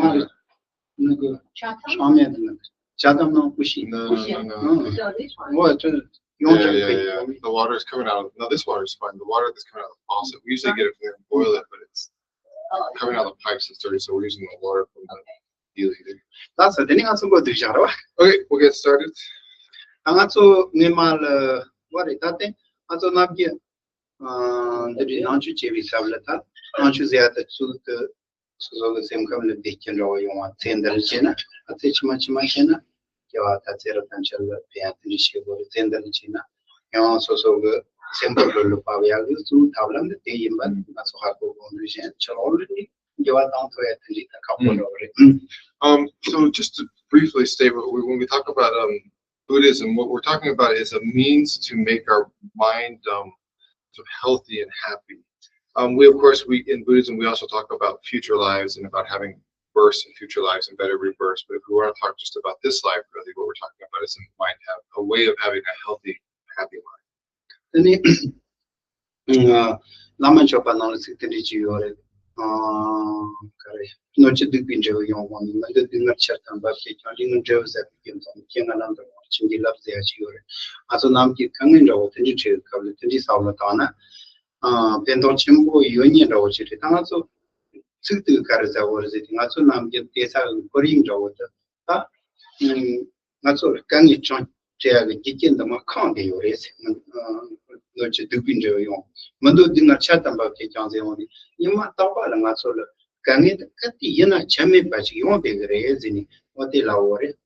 말 그 처음에는 자담노 부시 뭐 저 The water is coming out. No, this water is fine. The water that's coming out of the faucet, we usually get it from there and boil it, but it's coming out of the pipes is dirty, so we're using the water from the dealer. That's the thing. Okay, we'll get started. So nimal what it that also not get the non chevi sablata non chuzia the suit so the same come the can row you want tender china at each much machina ya that's a potential pianist or tender china you also so simple pavia to tablam the team but that's how condition already you are down to a couple of so just to briefly state when we talk about Buddhism, what we're talking about is a means to make our mind sort of healthy and happy. We in Buddhism we also talk about future lives and about having births and future lives and better rebirths. But if we want to talk just about this life, really, what we're talking about is a way of having a healthy, happy life. No chiduk pinjo yung one the dinner chat and back in Joe's King and Chingy loves the Achure. As a Namki Kangin or Tinji Kavitini Salvatana, Pendo Chimbo Union or Chitana, so Sutu Karasa was it not so Namki Tesa Korean Jawata. Not so Kangi Chon Chair Gikin the Makangi or is no chiduk pinjo yung. Mando dinner chat and back only. You might talk about a solo. Can it cut the Yana Chame Patch? You won't be raising what they lower it.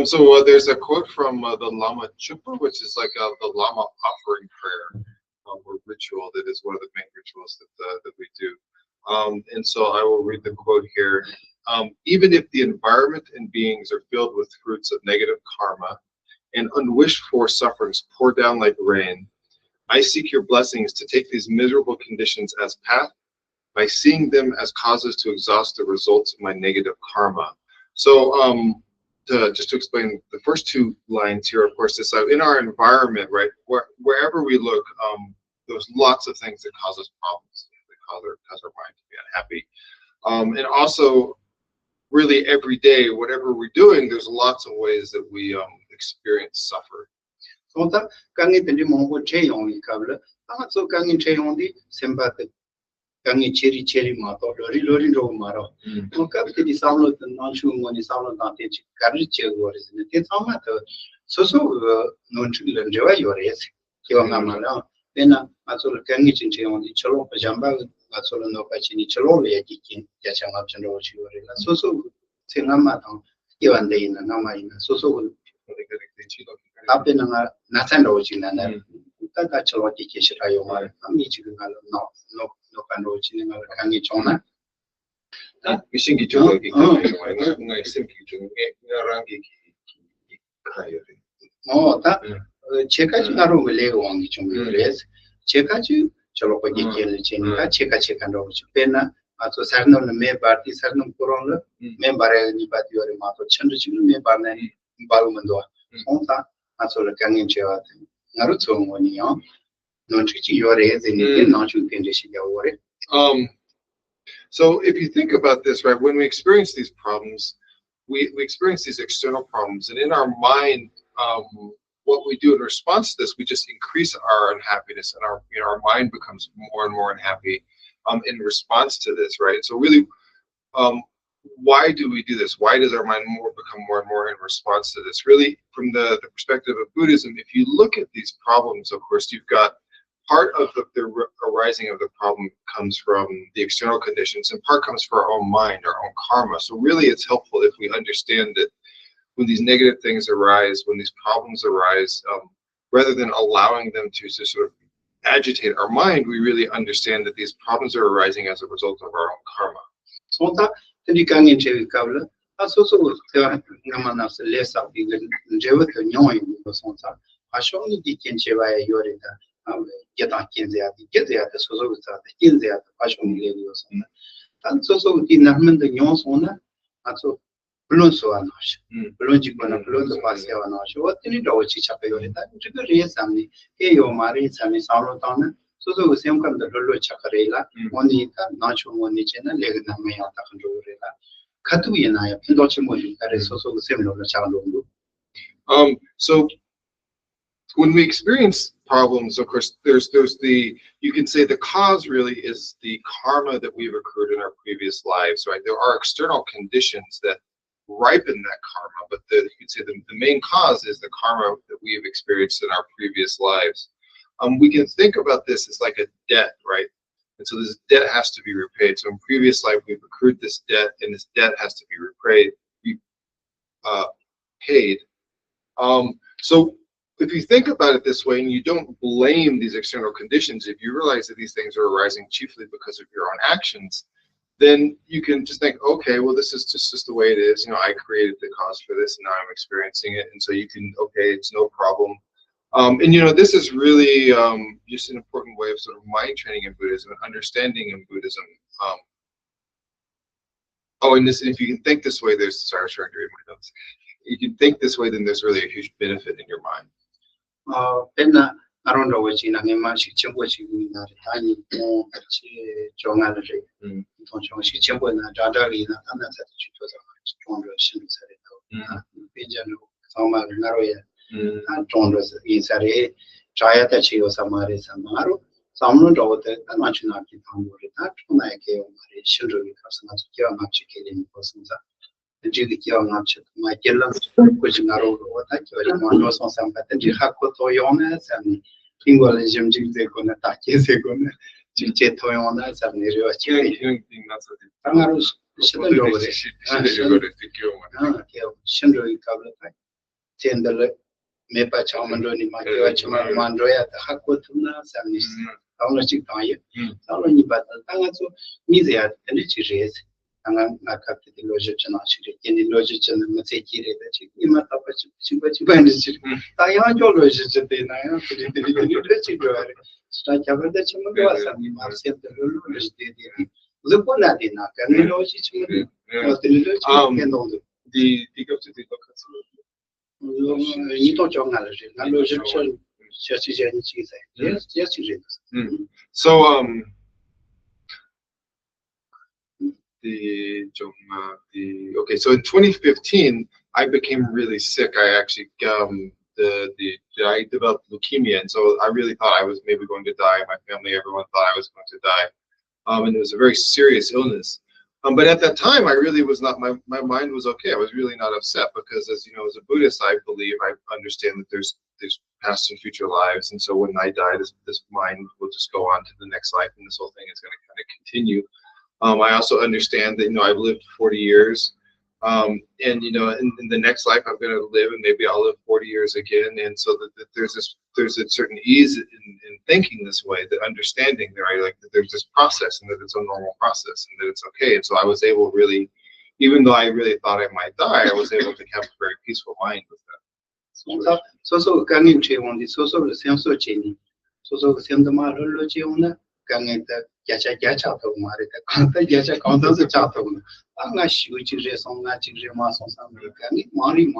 So there's a quote from the Lama Chupa, which is like the Lama offering prayer or ritual that is one of the main rituals that we do. And so I will read the quote here. Even if the environment and beings are filled with fruits of negative karma and unwished for sufferings pour down like rain, I seek your blessings to take these miserable conditions as path by seeing them as causes to exhaust the results of my negative karma. So just to explain the first two lines here, of course, is in our environment, right, wherever we look, there's lots of things that cause us problems, that cause our mind to be unhappy. And also, really every day, whatever we're doing, there's lots of ways that we experience suffer. So that Kangi the Mongo Chayong Kabla, so Kangi Chayondi, sympathetic Kangi Cherry Mato, Lori Maro. No Kapti Samuel, the non shoe money Samuel Dantage, Carriage, what is in it? Some matter. So no children enjoy your race. Kiwamana, then I saw Kangi Chin on the Cholo Pajamba, that's all no Pachini Cholo, Yakin, Yacham up and over. So Sinamata, Ivan Day in Nama, so. Up in a Nathan and that's a lot of Geshe Lharampa. I'm each of them. No, Pandochin and Kangi Chona. We think it's I think oh, that Chekachu will lay on each race. Chekachu, Cholopa China, Cheka and Roach Pena, as a certain member, the certain Corona, member, but you are a matter of Chandra, member, Balmando. That's all the Kangi Chat. Naruto, when you don't teach your race in not you can dish your worry. So if you think about this, right, when we experience these problems, we experience these external problems, and in our mind, what we do in response to this, we just increase our unhappiness, and our mind becomes more and more unhappy in response to this, right? So really, why do we do this? Why does our mind become more and more in response to this? Really, from the perspective of Buddhism, if you look at these problems, of course, you've got part of the arising of the problem comes from the external conditions, and part comes from our own mind, our own karma. So really, it's helpful if we understand that when these negative things arise, when these problems arise, rather than allowing them to sort of agitate our mind, we really understand that these problems are arising as a result of our own karma. So the Kangi Chevi Kabla, also Namanas less of the Jewish knowing was on top. I show me the Kincheva Yorita, get on Kinzia, get there, the Sozo, the Kinzia, the Passion Ladies. And so the Naman the Yons owner, and so Blunso Anosh, Blunjikona, Blunzo Pasio Anosh, what did it all Chichapayorita, to the reason, Ayo Mari, Sami Salotana, so the same kind of Lulu Chakarela, only natural one each and a leg and may have taken Katu and I have Pindochimo, that is also the same Lola Chalu. So when we experience problems, of course, there's the, you can say the cause really is the karma that we've accrued in our previous lives, right? There are external conditions that ripen that karma, but you can say the main cause is the karma that we have experienced in our previous lives. We can think about this as like a debt, right? And so this debt has to be repaid. So in previous life, we've accrued this debt, and this debt has to be paid. So if you think about it this way, and you don't blame these external conditions, if you realize that these things are arising chiefly because of your own actions, then you can just think, okay, well, this is just the way it is. You know, I created the cause for this, and now I'm experiencing it. And so you can, okay, it's no problem. And you know, this is really just an important way of sort of mind training in Buddhism and understanding in Buddhism. And this, if you can think this way, there's, sorry, I was trying to read my notes. You can think this way, then there's really a huge benefit in your mind. I don't know what you know, she chimbochi in that tiny Jonga, she chimbo in a Jadali, and that's a stronger shimmy. Pigeon, Sama, Naroya, and Tondras is a Jaya that she was a Mari Samaro, some of the Nationality found that when I gave my children because not young killing persons. The young my killer, which narrow what I was on some patent, you have put toyonas and Englisham they gonna attack is a good toyonas and cherry. Shindri covered Tendel Mepa Chamandoni, my Mandroya, the Hakotuna, and Almachi Taya, Alani, but Mizia, and it is. And I'm not captain the logic and actually any logic and the message that you might have a bandage. I am your logic today. I am to the start over the Chimagas and you have said the Lulu did. The Poladina can we logic was the logic and all the go to the you don't your knowledge. No logic, just yes, yes, it is. So, okay, so in 2015 I became really sick. I actually I developed leukemia, and so I really thought I was maybe going to die. My family, everyone thought I was going to die, and it was a very serious illness. But at that time, I really was not. My mind was okay. I was really not upset because, as you know, as a Buddhist, I understand that there's past and future lives, and so when I die, this mind will just go on to the next life, and this whole thing is going to kind of continue. I also understand that, you know, I've lived 40 years, and, you know, in the next life I'm going to live, and maybe I'll live 40 years again. And so that there's a certain ease in thinking this way, that understanding that that there's this process, and that it's a normal process, and that it's okay. And so I was able really, even though I really thought I might die, I was able to have a very peaceful mind with that. So can you change on this? So the same so changing. So the same the marology on that. Gacha to Marita, Gacha condos the Chatham. I'm not sure which is on that Mass on some Mari,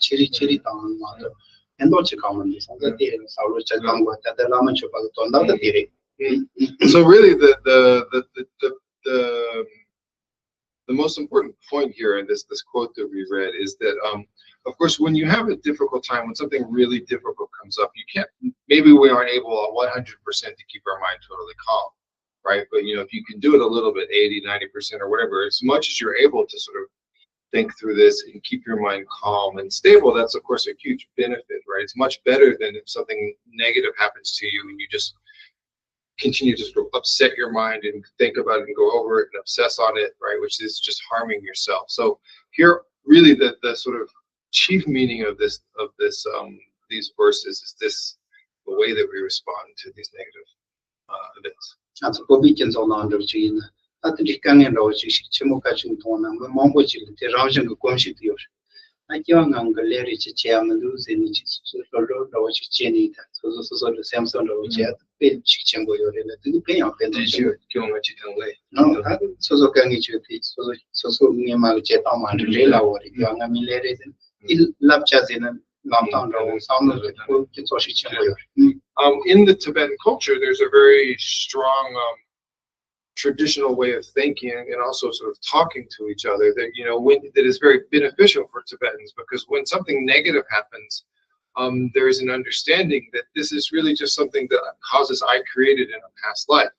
Cherry Town, Mother, and Dolce Commons on the day, Saurus Chagango, that the Lama Chupaton, not the day. So really the most important point here in this quote that we read is that of course, when you have a difficult time, when something really difficult comes up, you can't, maybe we aren't able 100% to keep our mind totally calm, right? But, you know, if you can do it a little bit, 80, 90% or whatever, as much as you're able to sort of think through this and keep your mind calm and stable, that's, of course, a huge benefit, right? It's much better than if something negative happens to you and you just continue to sort of upset your mind and think about it and go over it and obsess on it, right? Which is just harming yourself. So here, really, the sort of chief meaning of these verses is this: the way that we respond to these negative events. That's what we can so on the gene. At the Canyon Road, Chimokaching Tona, Mongochi, the Rajan Constitution. I young Uncle Larry Chairman losing Roach Chenita, so the Samson Roach at the Chimbo, the pay of the way. No, so can you teach so near my jet on my Rela or young Amilary. Love chas in a long town road, some of the Soshi Chimbo. In the Tibetan culture, there's a very strong traditional way of thinking and also sort of talking to each other that, you know, that is very beneficial for Tibetans, because when something negative happens, there is an understanding that this is really just something that causes I created in a past life.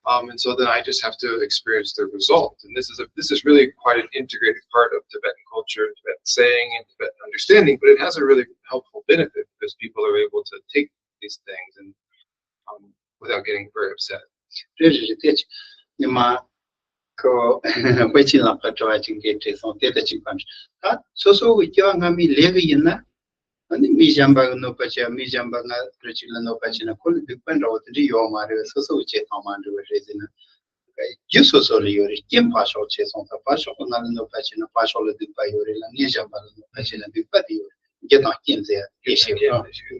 And so then I just have to experience the result. And this is really quite an integrated part of Tibetan culture, Tibetan saying, and Tibetan understanding, but it has a really helpful benefit because people are able to take these things and without getting very upset. Ko Geshe Lharampa Rangrig Dorjee son depict punch. So we go ngami legi na. Ani mi jamba no pacha mi jamba na rechila no pacha na kol dipend ro tri yo mare so che tamandu rezina. You so yori kim pasho che son ta pasho na no pacha na pasho le dipa yori la ni jamba no pacha na dipa di yori. Get not kinze issue.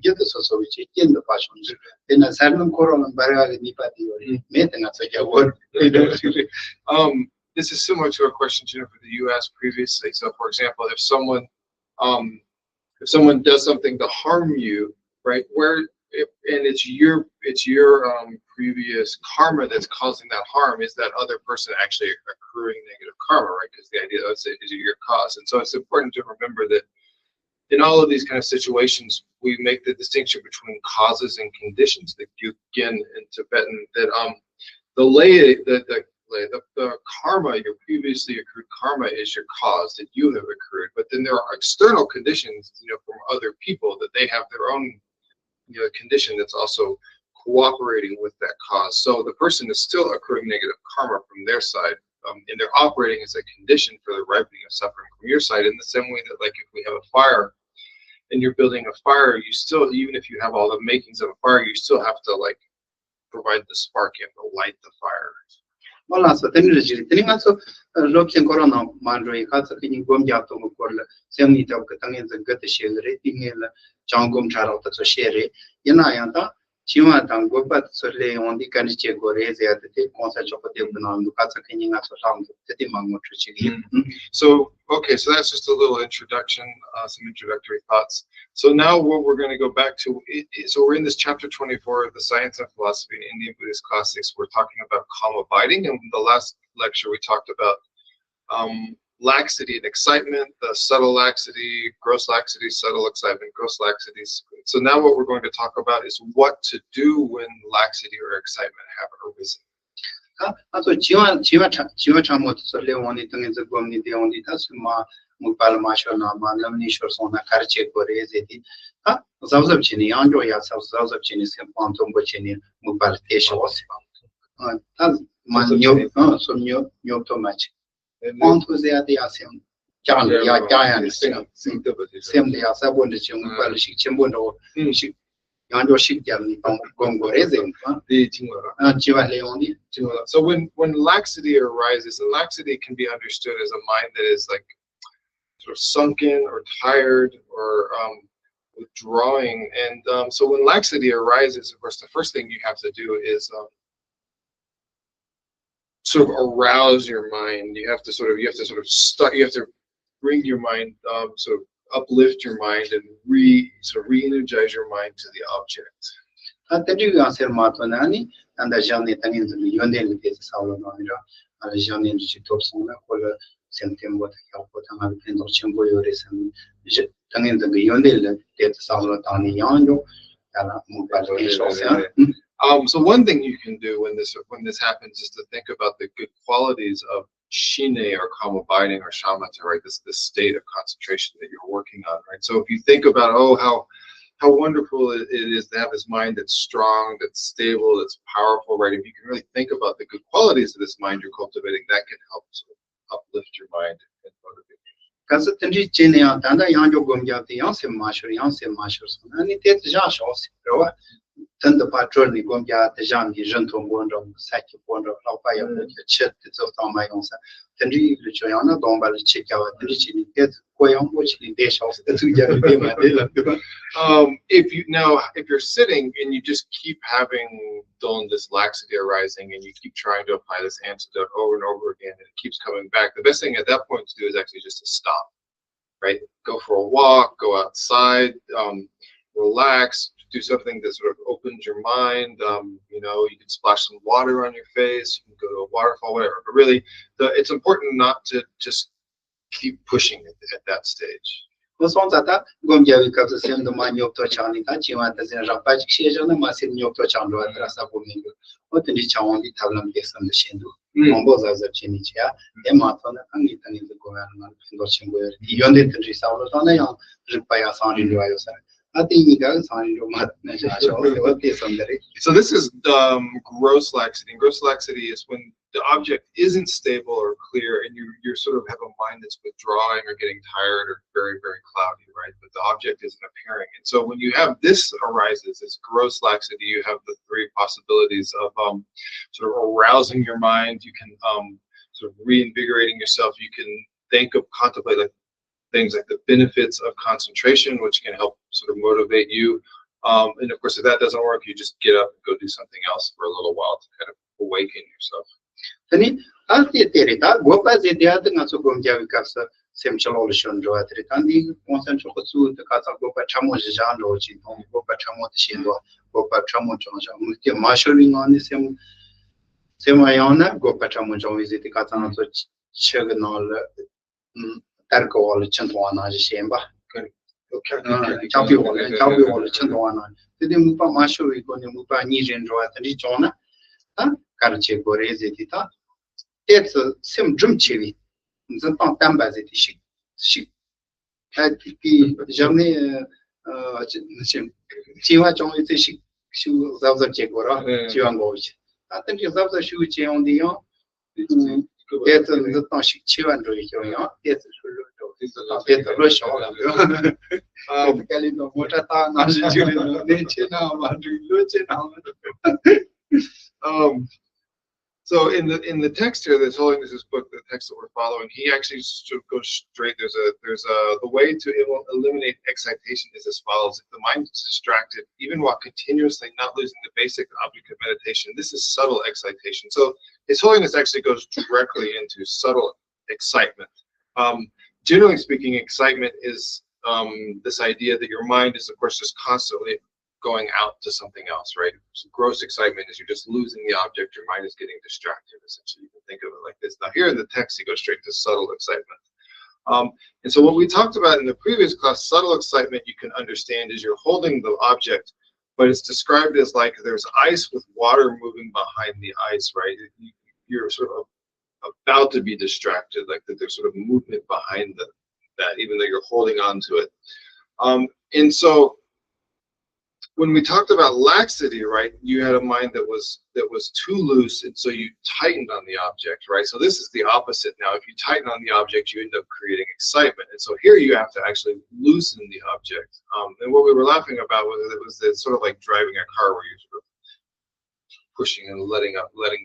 Get the so che kin the pasho. Then a certain koron baraga ni pa di yori. Meten at a word. This is similar to a question, Jennifer, that you asked previously. So, for example, if someone does something to harm you, right, and it's your previous karma that's causing that harm, is that other person actually accruing negative karma, right? Because the idea is your cause. And so it's important to remember that in all of these kind of situations, we make the distinction between causes and conditions. That you, again, in Tibetan, that the karma, your previously accrued karma, is your cause that you have accrued. But then there are external conditions, you know, from other people, that they have their own, you know, condition that's also cooperating with that cause. So the person is still accruing negative karma from their side, and they're operating as a condition for the ripening of suffering from your side. In the same way that, like, if we have a fire and you're building a fire, you still, even if you have all the makings of a fire, you still have to, like, provide the spark. You have to light the fire. Well, so then also looking corona mandre has a thing gum jab to Mukola, semi talk and the gut shell rating Jangum Charot to share. Yanayanta, Chima Tango, but certainly on the Kaniche Goreze at the take concert of the Debunan, Lucasa Kening as a sound of the Mango Trichigi. So, okay, so that's just a little introduction, some introductory thoughts. So now what we're going to go back to, so we're in this chapter 24 of the Science and Philosophy in Indian Buddhist Classics. We're talking about calm abiding, and in the last lecture we talked about laxity and excitement, the subtle laxity, gross laxity, subtle excitement, gross laxities. So now what we're going to talk about is what to do when laxity or excitement have arisen. Also, Chiva Chamot, so Leoni, Tangans of Gomni, the only Tasuma, Mupal Mashona, Lamnishor, Sona, Karche, Gorezeti, Zauzab Chini, Andro Yasaf, Zauzab Chini, Quantum Bochini, Mupal Teshos. That's my new, so new to match. On to the Asian. John, Yayan, same day as I wanted to Mupal Chimbono, Yando Shikyan, Gongorezim, the Chiva Leoni. So when laxity arises, and laxity can be understood as a mind that is like sort of sunken or tired or withdrawing. And so when laxity arises, of course, the first thing you have to do is sort of arouse your mind. You have to sort of bring your mind, sort of uplift your mind and re-energize your mind to the object. Then you answer Matonani and the Johnny Tanin, the Yondel is Salonira, and the Johnny Topsona, or Sentim what Yapotana, and Chimboyoris and Tanin the Yondel, that Salotani Yando, so one thing you can do when this happens is to think about the good qualities of shine, or calm abiding, or shamatha, right? This state of concentration that you're working on, right? So if you think about, how wonderful it is to have this mind that's strong, that's stable, that's powerful, right? If you can really think about the good qualities of this mind you're cultivating, that can help sort of uplift your mind and motivate you. Because the Tanda Yanjo Gomja, the Yansim Mashers, and it is Josh, Tanda Patroni Gomja, the Jan, the Gentle Wonder, Saki Wonder, Lapaya, Chet, it's on my own. Tandri, Joanna, Domba, Chica, the Richie, get Koyam, which in Dash House, the two if you're sitting and you just keep having this laxity arising and you keep trying to apply this antidote over and over again and it keeps coming back, the best thing at that point to do is actually just to stop, right? Go for a walk, go outside, relax, do something that sort of opens your mind. You know, you can splash some water on your face, you can go to a waterfall, whatever. But really, it's important not to just keep pushing it at that stage. So this is gross laxity. And gross laxity is when the object isn't stable or clear, and you sort of have a mind that's withdrawing or getting tired or very, very cloudy, right? But the object isn't appearing. And so when you have this arises, this gross laxity, you have the three possibilities of sort of arousing your mind. You can sort of reinvigorating yourself. You can contemplate like things like the benefits of concentration, which can help sort of motivate you. And of course, if that doesn't work, you just get up and go do something else for a little while to kind of awaken yourself. It's a sim drum chili. The top tambas it is she had Germany Chiwa Chong is she was of the Chegora, Chiwangoch. I think you have the shoe che on the yawn. It's the Toshi Chiwan doing your it's a rush all of you. Calino Motata, nature now. So in the text here that's holding this book, the text that we're following, he actually sort of goes straight. There's the way to eliminate excitation is as follows: if the mind is distracted, even while continuously not losing the basic object of meditation, this is subtle excitation. So His Holiness actually goes directly into subtle excitement. Generally speaking, excitement is this idea that your mind is, of course, just constantly going out to something else, right? So gross excitement is you're just losing the object, your mind is getting distracted, essentially. You can think of it like this. Now here in the text, he goes straight to subtle excitement. And so what we talked about in the previous class, subtle excitement, you can understand is you're holding the object, but it's described as like there's ice with water moving behind the ice, right? You're sort of about to be distracted, like that there's sort of movement behind that, even though you're holding on to it. And so when we talked about laxity, right, you had a mind that was too loose, and so you tightened on the object, right? So this is the opposite now. If you tighten on the object, you end up creating excitement. And so here you have to actually loosen the object. And what we were laughing about was sort of like driving a car where you're sort of pushing and letting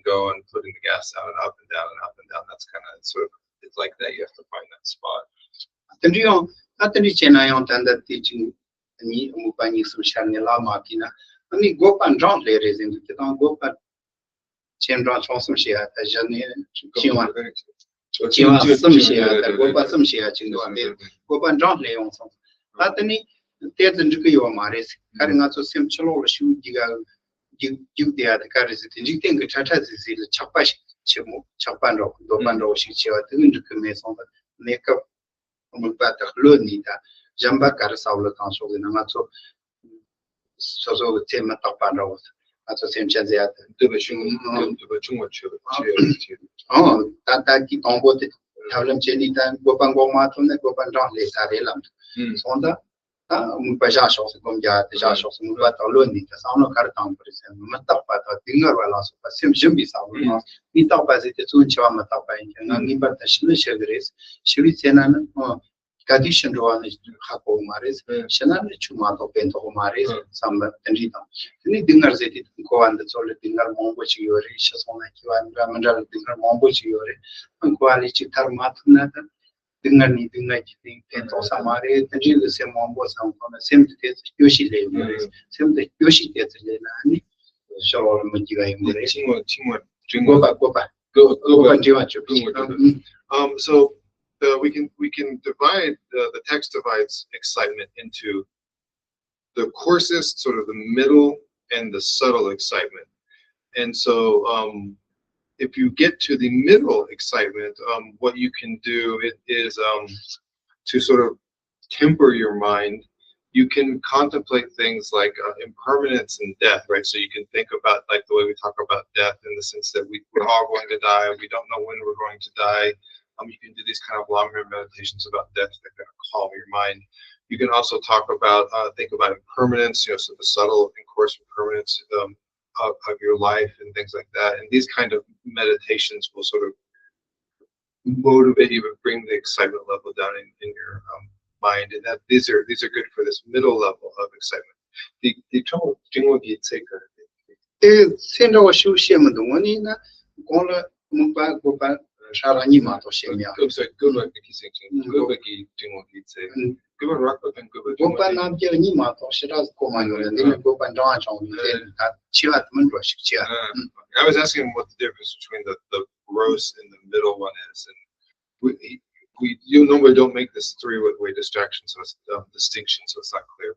go and putting the gas down and up and down and up and down. That's kind of sort of, it's like that. You have to find that spot. Ni umupani sumshani la makina ani gopan dron le rezin de tan gopan chendra chonsumshia ta jani chiwan sumshia ta gopan sumshia chingwa de gopan dron le on son atani te den ju yo mares karinga so sim chlo shu diga ju de ya ta karis tin ji ten ga chata zi le chapash chemu chapan ro dopan ro shi chiwa tin ju me son makeup umupa ta lo ni ta Jamba Karasavla Council in Amazo so Tim Tapano, at the same chance at oh, that keep on board it. Talam Chelita, Gopango Maton, Gopan John Les Arelam. Sonda, Mupajash also come yard, the Jash also move at Aloni, the sound of Carton, Matapa, Dinger, Sim Jimmy Sound, meet up as it is soon Chamatapa, and Nipa the Shilishagris, Shilitan. Condition one is Hapo Maris, Shannon Chumato Pento Maris, some Tenita. Any dingers it go on the solid dinner mom which you reach as on like you and Ramandal dinner mom which you are and quality tarmatana, dinner needing like Pento Samari, the Jill the same mom was on the same Yoshi Lane, same the Yoshi gets Lena, show Mujiga, go back. So we can divide the text divides excitement into the coarsest, sort of the middle, and the subtle excitement. And so if you get to the middle excitement, what you can do is to sort of temper your mind. You can contemplate things like impermanence and death, right? So you can think about like the way we talk about death in the sense that we're all going to die. We don't know when we're going to die. You can do these kind of longer meditations about death that kind of calm your mind. You can also talk about, think about impermanence, so the subtle and coarse impermanence of your life and things like that. And these kind of meditations will sort of motivate you and bring the excitement level down in your mind, and that these are good for this middle level of excitement. The trouble Jingwagi Tseka. Sendo Shushim the one in Gola Muba Gopa Sharani Mato Shemia. Good like Jingwagi Tseka. Good rock and good. Gopa Namjani Mato, Shiraz Komano, and then Gopa Dodge on Chilat Mundrush. I was asking what the difference between the gross and the middle one is, and you normally don't make this three-way distraction, so it's distinction, so it's not clear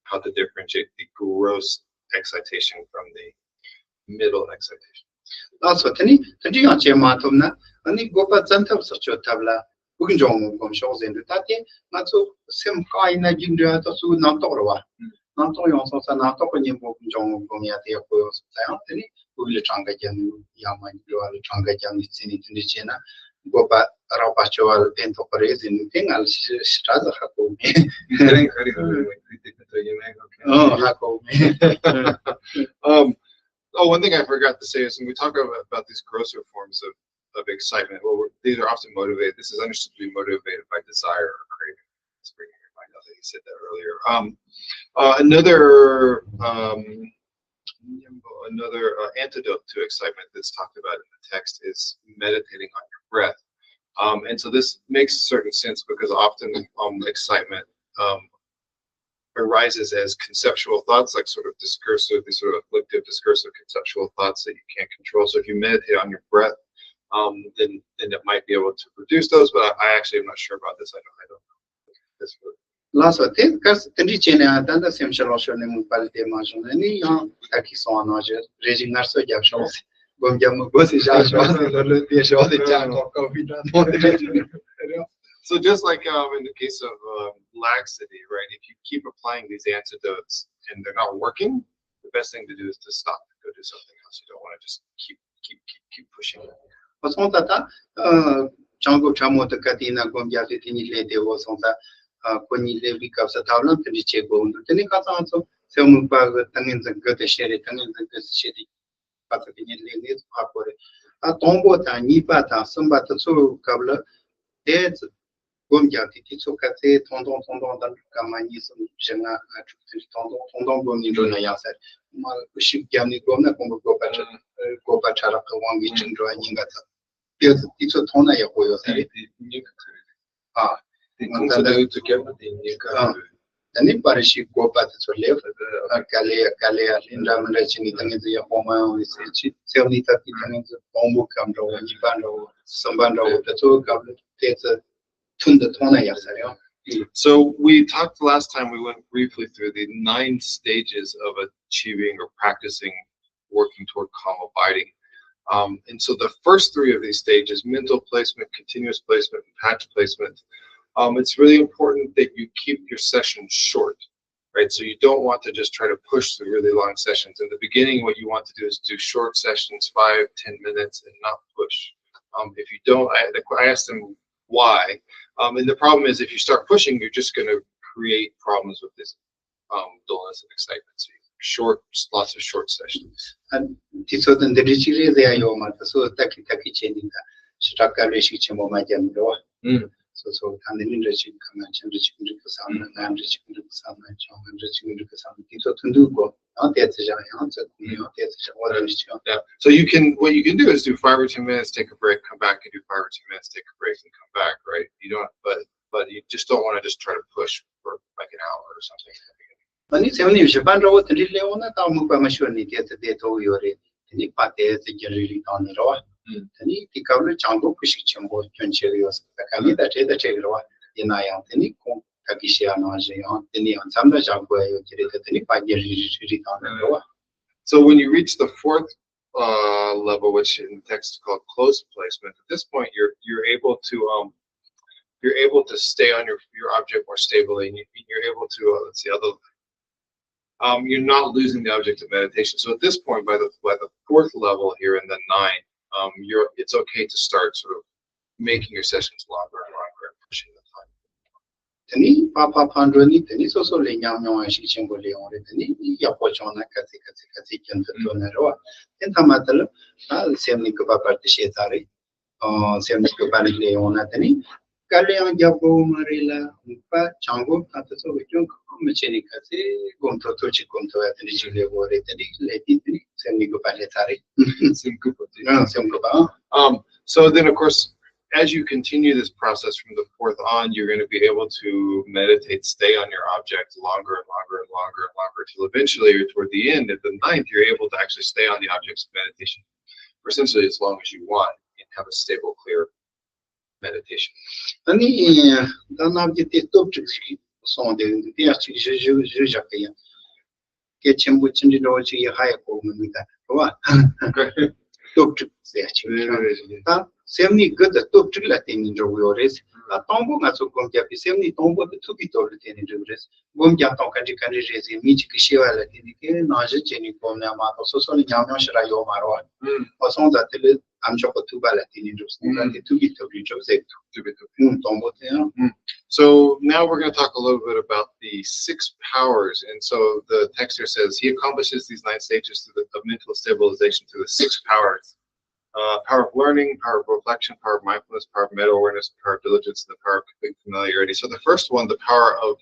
how to differentiate the gross excitation from the middle excitation. That's what any Matomna, and the Gopa Santa such a tabla, Buginjong from shows in the Tati, not so same kind of ginger to Su Nantorwa. Not only also not opening Buginjong from Yati of Anthony, who will Changajan, Yaman, Changajan, Sinitiana. Gopa Rapacho and operas in thing, I'll start a haco. One thing I forgot to say is when we talk about these grosser forms of excitement, well, these are often motivated. This is understood to be motivated by desire or craving. Let's bring your mind out that you said that earlier. Another antidote to excitement that's talked about in the text is meditating on your breath. And so this makes certain sense because often excitement arises as conceptual thoughts, like sort of discursive, these sort of afflictive, discursive, conceptual thoughts that you can't control. So if you meditate on your breath, then it might be able to reduce those. But I actually am not sure about this. I don't know. This would. Last of it, because the China and the same solution in Palate Marshall, and the young Takison, raising Narso Jabshaw, Gomjam Gossi So just like in the case of laxity, right? If you keep applying these antidotes and they're not working, the best thing to do is to stop and go do something else. You don't want to just keep pushing it. What's on that? Jango Chamo the Katina Gomjati Lady was on that. When you live because of Tavlan to the Chego, the Nicatan, so Selmupa, Tangins and good sherry, Tangins and good shitty, but the Lady Papore. A tombo, Nipata, Sambata, so Kabla, there's Gomjati, so Kate, Tondon, Kamanis, Shena, Tondon, Gomindona Yaset, Ship Yami Gomna, go Pachara, one which and drawing at it's a tona Yahoyo. Anybody she go back to live Kalea, Linda Manachini, the Homa, 70 Ombu Camdo, Nipano, Sambando, the two government takes a Tunda Tona Yasayo. So we talked last time, we went briefly through the 9 stages of achieving or practicing working toward calm abiding. And so the first 3 of these stages, mental placement, continuous placement, and patch placement, it's really important that you keep your sessions short, right? So you don't want to just try to push through really long sessions. In the beginning, what you want to do is do short sessions, 5-10 minutes, and not push. If you don't, I asked them why. And the problem is if you start pushing, you're just going to create problems with this dullness and excitement. So lots of short sessions. And this was the Richie, they are your mother, so Taki changing that. Structure relationship of my general. So, and the leadership convention, reaching the Kasam, and reaching the Kasam, and reaching the Kasam, so to do go, not yet, answer, not yet. So what you can do is do 5 or 10 minutes, take a break, come back, and do 5 or 10 minutes, take a break, and come back, right? You don't, but you just don't want to just try to push for like an hour or something. When it's only Japan, what the little one, I'm going to get the date of your Nipate, the generally on the road. Tani tikavle chango kushik chambo kyoncherios takami da che da chegro ina ya tani Kakishia Naji on the Ansamba Jagua, you did it by the So when you reach the fourth level, which in text is called close placement, at this point you're able to stay on your object more stably, and you're able to let's see you're not losing the object of meditation. So at this point, by the fourth level here in the 9, it's okay to start sort of making your sessions longer and longer and pushing the time. Tani Papa Pandroni, Tani so Lenyam and Shichingo Leon, Tani Yapochona Kasi Kentonero, and Tamatala, Semnikopa Partishetari, Semnikopa Leona Tani, Kalian Jabo Marilla, Umpa, Chango, Tataso, Mechanicasi, Gonto Tochi Conto at the Chile or Lady, Semnikopa Letari, Semkopa. So then, of course, as you continue this process from the 4th on, you're going to be able to meditate, stay on your object longer and longer and longer and longer, till eventually, or toward the end, at the 9th, you're able to actually stay on the object's meditation for essentially as long as you want and have a stable, clear meditation. Semni good the top trilatin in Jores, a tombo maso gompia, semni tombo the two bit of the ten in Jores, Gompia Tonkati Candidates in Michikishia Latin, Naja Genicom Yamato, so Yama Shrayo Maro, or some that I'm Choco Tuba Latin in Jores, and the two bit of Jose Tombo. So now we're going to talk a little bit about the 6 powers. And so the text here says he accomplishes these 9 stages through the mental stabilization through the 6 powers. Power of learning, power of reflection, power of mindfulness, power of meta-awareness, power of diligence, and the power of complete familiarity. So the first one, the power of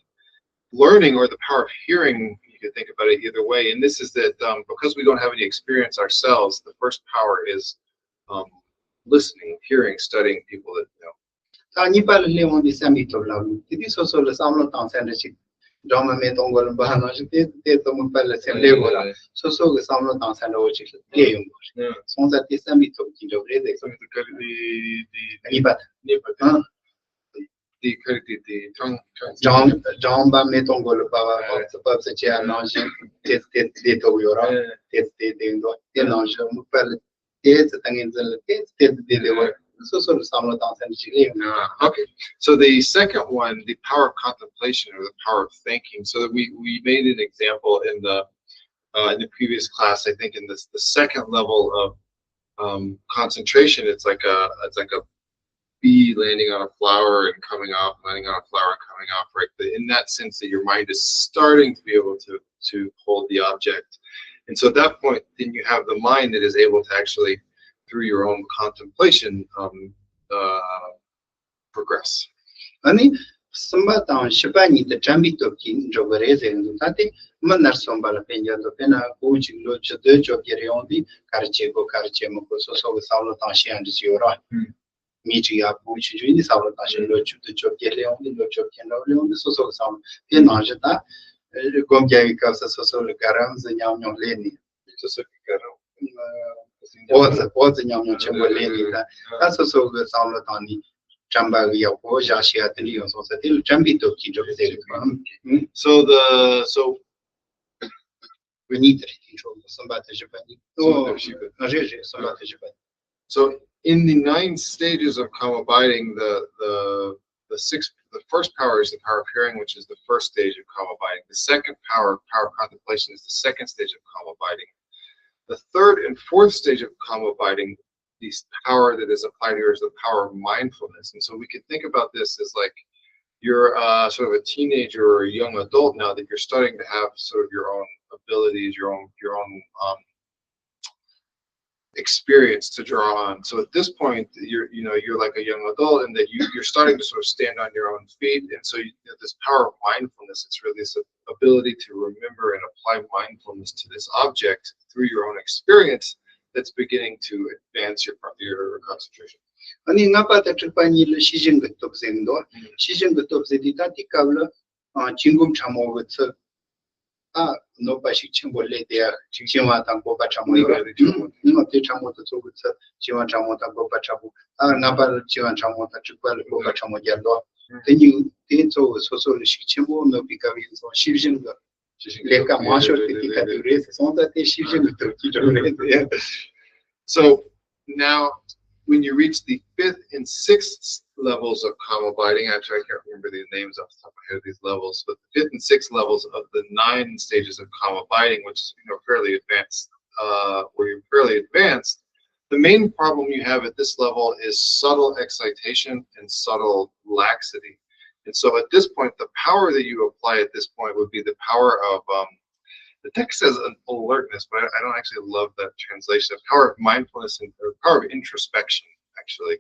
learning or the power of hearing, you can think about it either way. And this is that because we don't have any experience ourselves, the first power is listening, hearing, studying people that know. Drama made on Golden Bahana, did the Mupella Legola, so the Samlo Dance and Ochi, Gayum. So that is a meet of the tongue. John Bameton Golaba, the Pupsy and Nonjin, tested Yora, tested the Nonjin Mupella, it's a thing in the tested. Okay, so the second one, the power of contemplation or the power of thinking. So that we made an example in the previous class. I think in the second level of concentration, it's like a bee landing on a flower and coming off, landing on a flower and coming off. Right, in that sense that your mind is starting to be able to hold the object, and so at that point, then you have the mind that is able to actually, through your own contemplation, progress. Ani Sambatan Shipani, the Jambit of King, Jogarese, and Tati, Manar Sombala Pena, the Pena, Uji, Locha, the Jogiriondi, Carchego, Carchemo, so with Salatashi and Ziora. Michia, which is in the Salatashi, Lochu, the Jogirion, the Lochokian, the Soso Sound, Pinajata, Gomja Casa Soso Garams, the Yam Leni. What's the young Chamberlain? That's also the Salatani Chambavia or Jashia Telios or the Jambito Kijo. So we need to control somebody. So in the 9 stages of calm abiding, the first power is the power of hearing, which is the first stage of calm abiding. The second power of contemplation, is the second stage of calm abiding. The third and fourth stage of calm abiding, the power that is applied here is the power of mindfulness. And so we can think about this as like you're sort of a teenager or a young adult now that you're starting to have sort of your own abilities, your own experience to draw on. So at this point, you're like a young adult, and that you're starting to sort of stand on your own feet. And so this power of mindfulness, it's really this ability to remember and apply mindfulness to this object through your own experience that's beginning to advance your concentration. Ani ngapa ta tripani le shijin gutop zendo shijin gutop zedita tikavla chingum chamo with no Bashi Chimbole, they are Chimata Boba Chamu, no Tichamota to Chimatamota Boba Chabu, Nabal Chimatamota Chupal Boba Chamoyalo. Then you did so Chichimo, no Picavins or Shivjin. Leka Marshall, the race on that they Shivjin. So now, when you reach the 5th and 6th levels of karma abiding, actually I can't remember the names off the top of my head of these levels, but the 5th and 6th levels of the 9 stages of karma abiding, which is fairly advanced, where you're fairly advanced, the main problem you have at this level is subtle excitation and subtle laxity. And so at this point, the power that you apply at this point would be the power of the text says an alertness, but I don't actually love that translation. The power of mindfulness and or power of introspection, actually.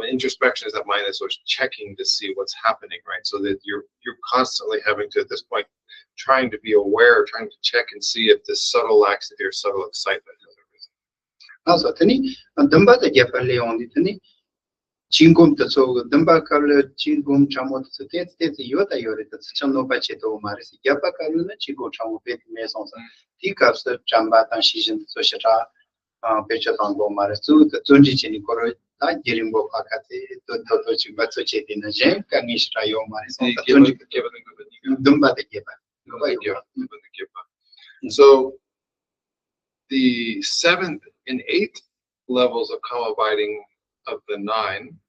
Introspection is that mind is sort of checking to see what's happening, right? So that you're constantly having to, at this point, trying to be aware, trying to check and see if this subtle laxity or subtle excitement has arisen. Also, Tani, Damba the Japale on the Tani, Chingum to so Damba Kala, Chingum Chamot, so that's the Yota Yori, that's Chano Pacheto Maris, Yapa Kaluna, Chigo Chamo Pet Mesons, Ticas, Chamba, and Shishin, Soshata, Pechatango Marisu, the Tunji Chinikoro, Jirimbo Pakati, Toto Chibatsuchi in a Jen, Kanishra Yo Maris, Dumba the Giba. So the 7th and 8th levels of karma abiding of the 9,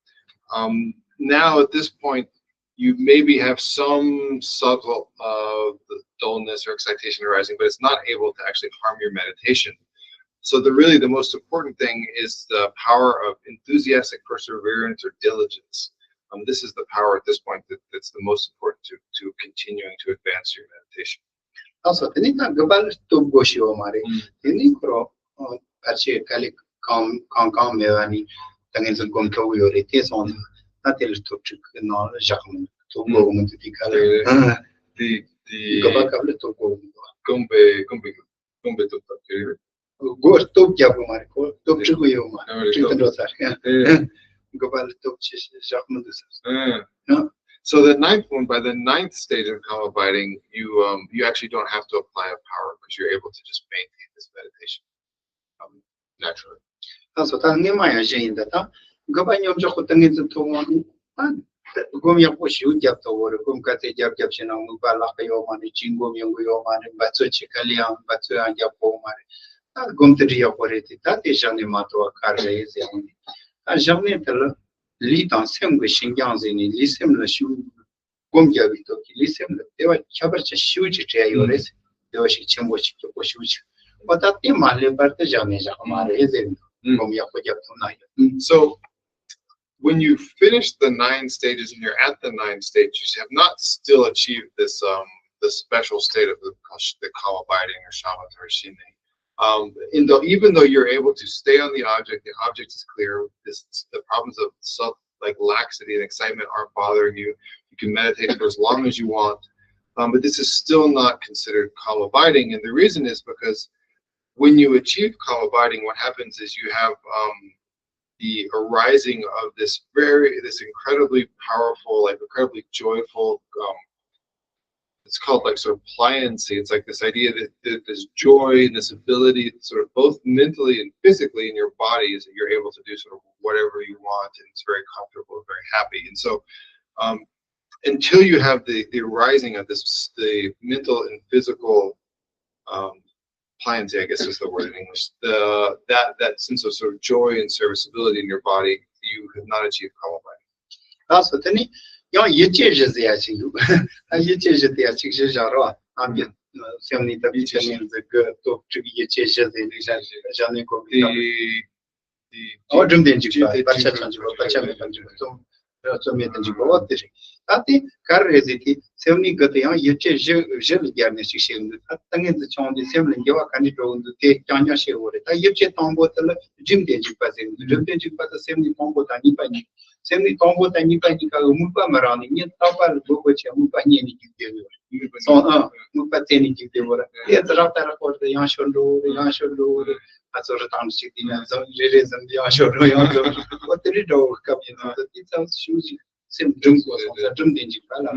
now at this point you maybe have some subtle dullness or excitation arising, but it's not able to actually harm your meditation. So really the most important thing is the power of enthusiastic perseverance or diligence. This is the power at this point that's the most important to continuing to advance your meditation. Also, the Nika Gabal to Goshio Mari, the Nikro, Pache Kalik, Kong Mevani, Tangans and Gonto, it is on that is to no Jacqueline to go into the color. The Gabakable to go. Gumbe to Go to Jabumarco, to Chiguioma, Gobal to Jacqueline. So the 9th one, by the 9th stage of karma abiding, you actually don't have to apply a power because you're able to just maintain this meditation naturally. Also, Tanimaya Jane that Gobanyom Jokotangin to one. Gomia push you jab to war, Gumkate Jab Japshin, Mubalakayo Mani, Chingom Yongo Mani, Batsu Chikalian, Batsu and Japo Mani. Gumtri operated that is Janimato Carre. A Janitel lead on same with Shingyans in Lissim the shoe Gumja Vitoki, Lissim, they were Chabach huge Jayores, they were Chimboch Push. But that Imali Bartajan is in Gomia tonight. So when you finish the 9 stages and you're at the 9th stage, you have not still achieved this the special state of the karma abiding or shamatha or shine. Even though you're able to stay on the object is clear. The problems of like laxity and excitement aren't bothering you. You can meditate for as long as you want, but this is still not considered karma abiding. And the reason is because when you achieve karma abiding, what happens is you have the arising of this incredibly powerful, like incredibly joyful. It's called like sort of pliancy. It's like this idea that this joy and this ability, sort of both mentally and physically in your body, is that you're able to do sort of whatever you want, and it's very comfortable and very happy. And so, until you have the arising of the mental and physical pliancy, I guess is the word in English, that sense of sort of joy and serviceability in your body, you have not achieved karma abiding. Also, Tani. Young Yichis is the Achu, and Yichis the Achijara, I'm yet 70 the good to Yichis in Janico. The Ordum Denji, Pachamatan, Ati, Carresity, 70 got the young Yichis, Garnish, Tangin the Chon, the Semlin, Yawa Canito, the take Tanya Shore. I Yichit on bottle, Jim Denji passing, the Jim Denji pass the 70 pombo tani. 70 tombo tani panika mupa marani ni tapa boko che mupa ni ni kite so mupa teni kite wora ye trata ko de yashondo azor tam city na so reason de yashondo what did it do come in the it sounds huge same drum was drum denji pala.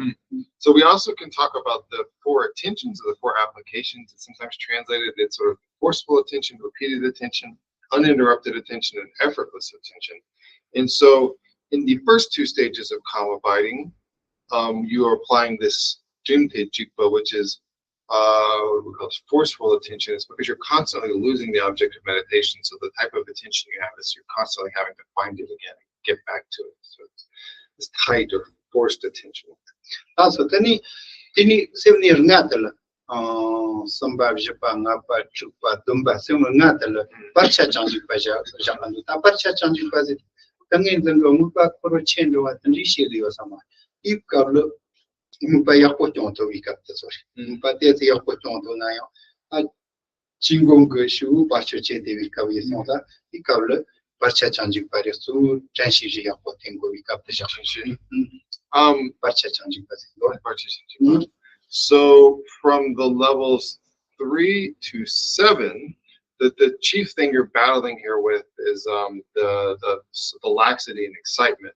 So we also can talk about the 4 attentions or the 4 applications. It's sometimes translated as sort of forceful attention, repeated attention, uninterrupted attention, and effortless attention. And so in the first 2 stages of calm abiding, you are applying this jimte jikpa, which is what we call forceful attention. It's because you're constantly losing the object of meditation. So the type of attention you have is you're constantly having to find it again and get back to it. So it's tight or forced attention. Also, tani 7 years ngatal sambab japa ngapa chupa dumba 7 ngatal parcha chanji paja jamandu ta parcha chanji paja tangin dango mupa koro chendo wa tani shiri sama ip kablo mupa yakpo tonto vikapta sori mupa te yakpo tonto na yo a chingong ge shu parcha che de vikavye sonda ikablo parcha chanji pare su chanshi ji yakpo tengo vikapta shashi parcha chanji paja. So from the levels 3 to 7, the chief thing you're battling here with is the laxity and excitement,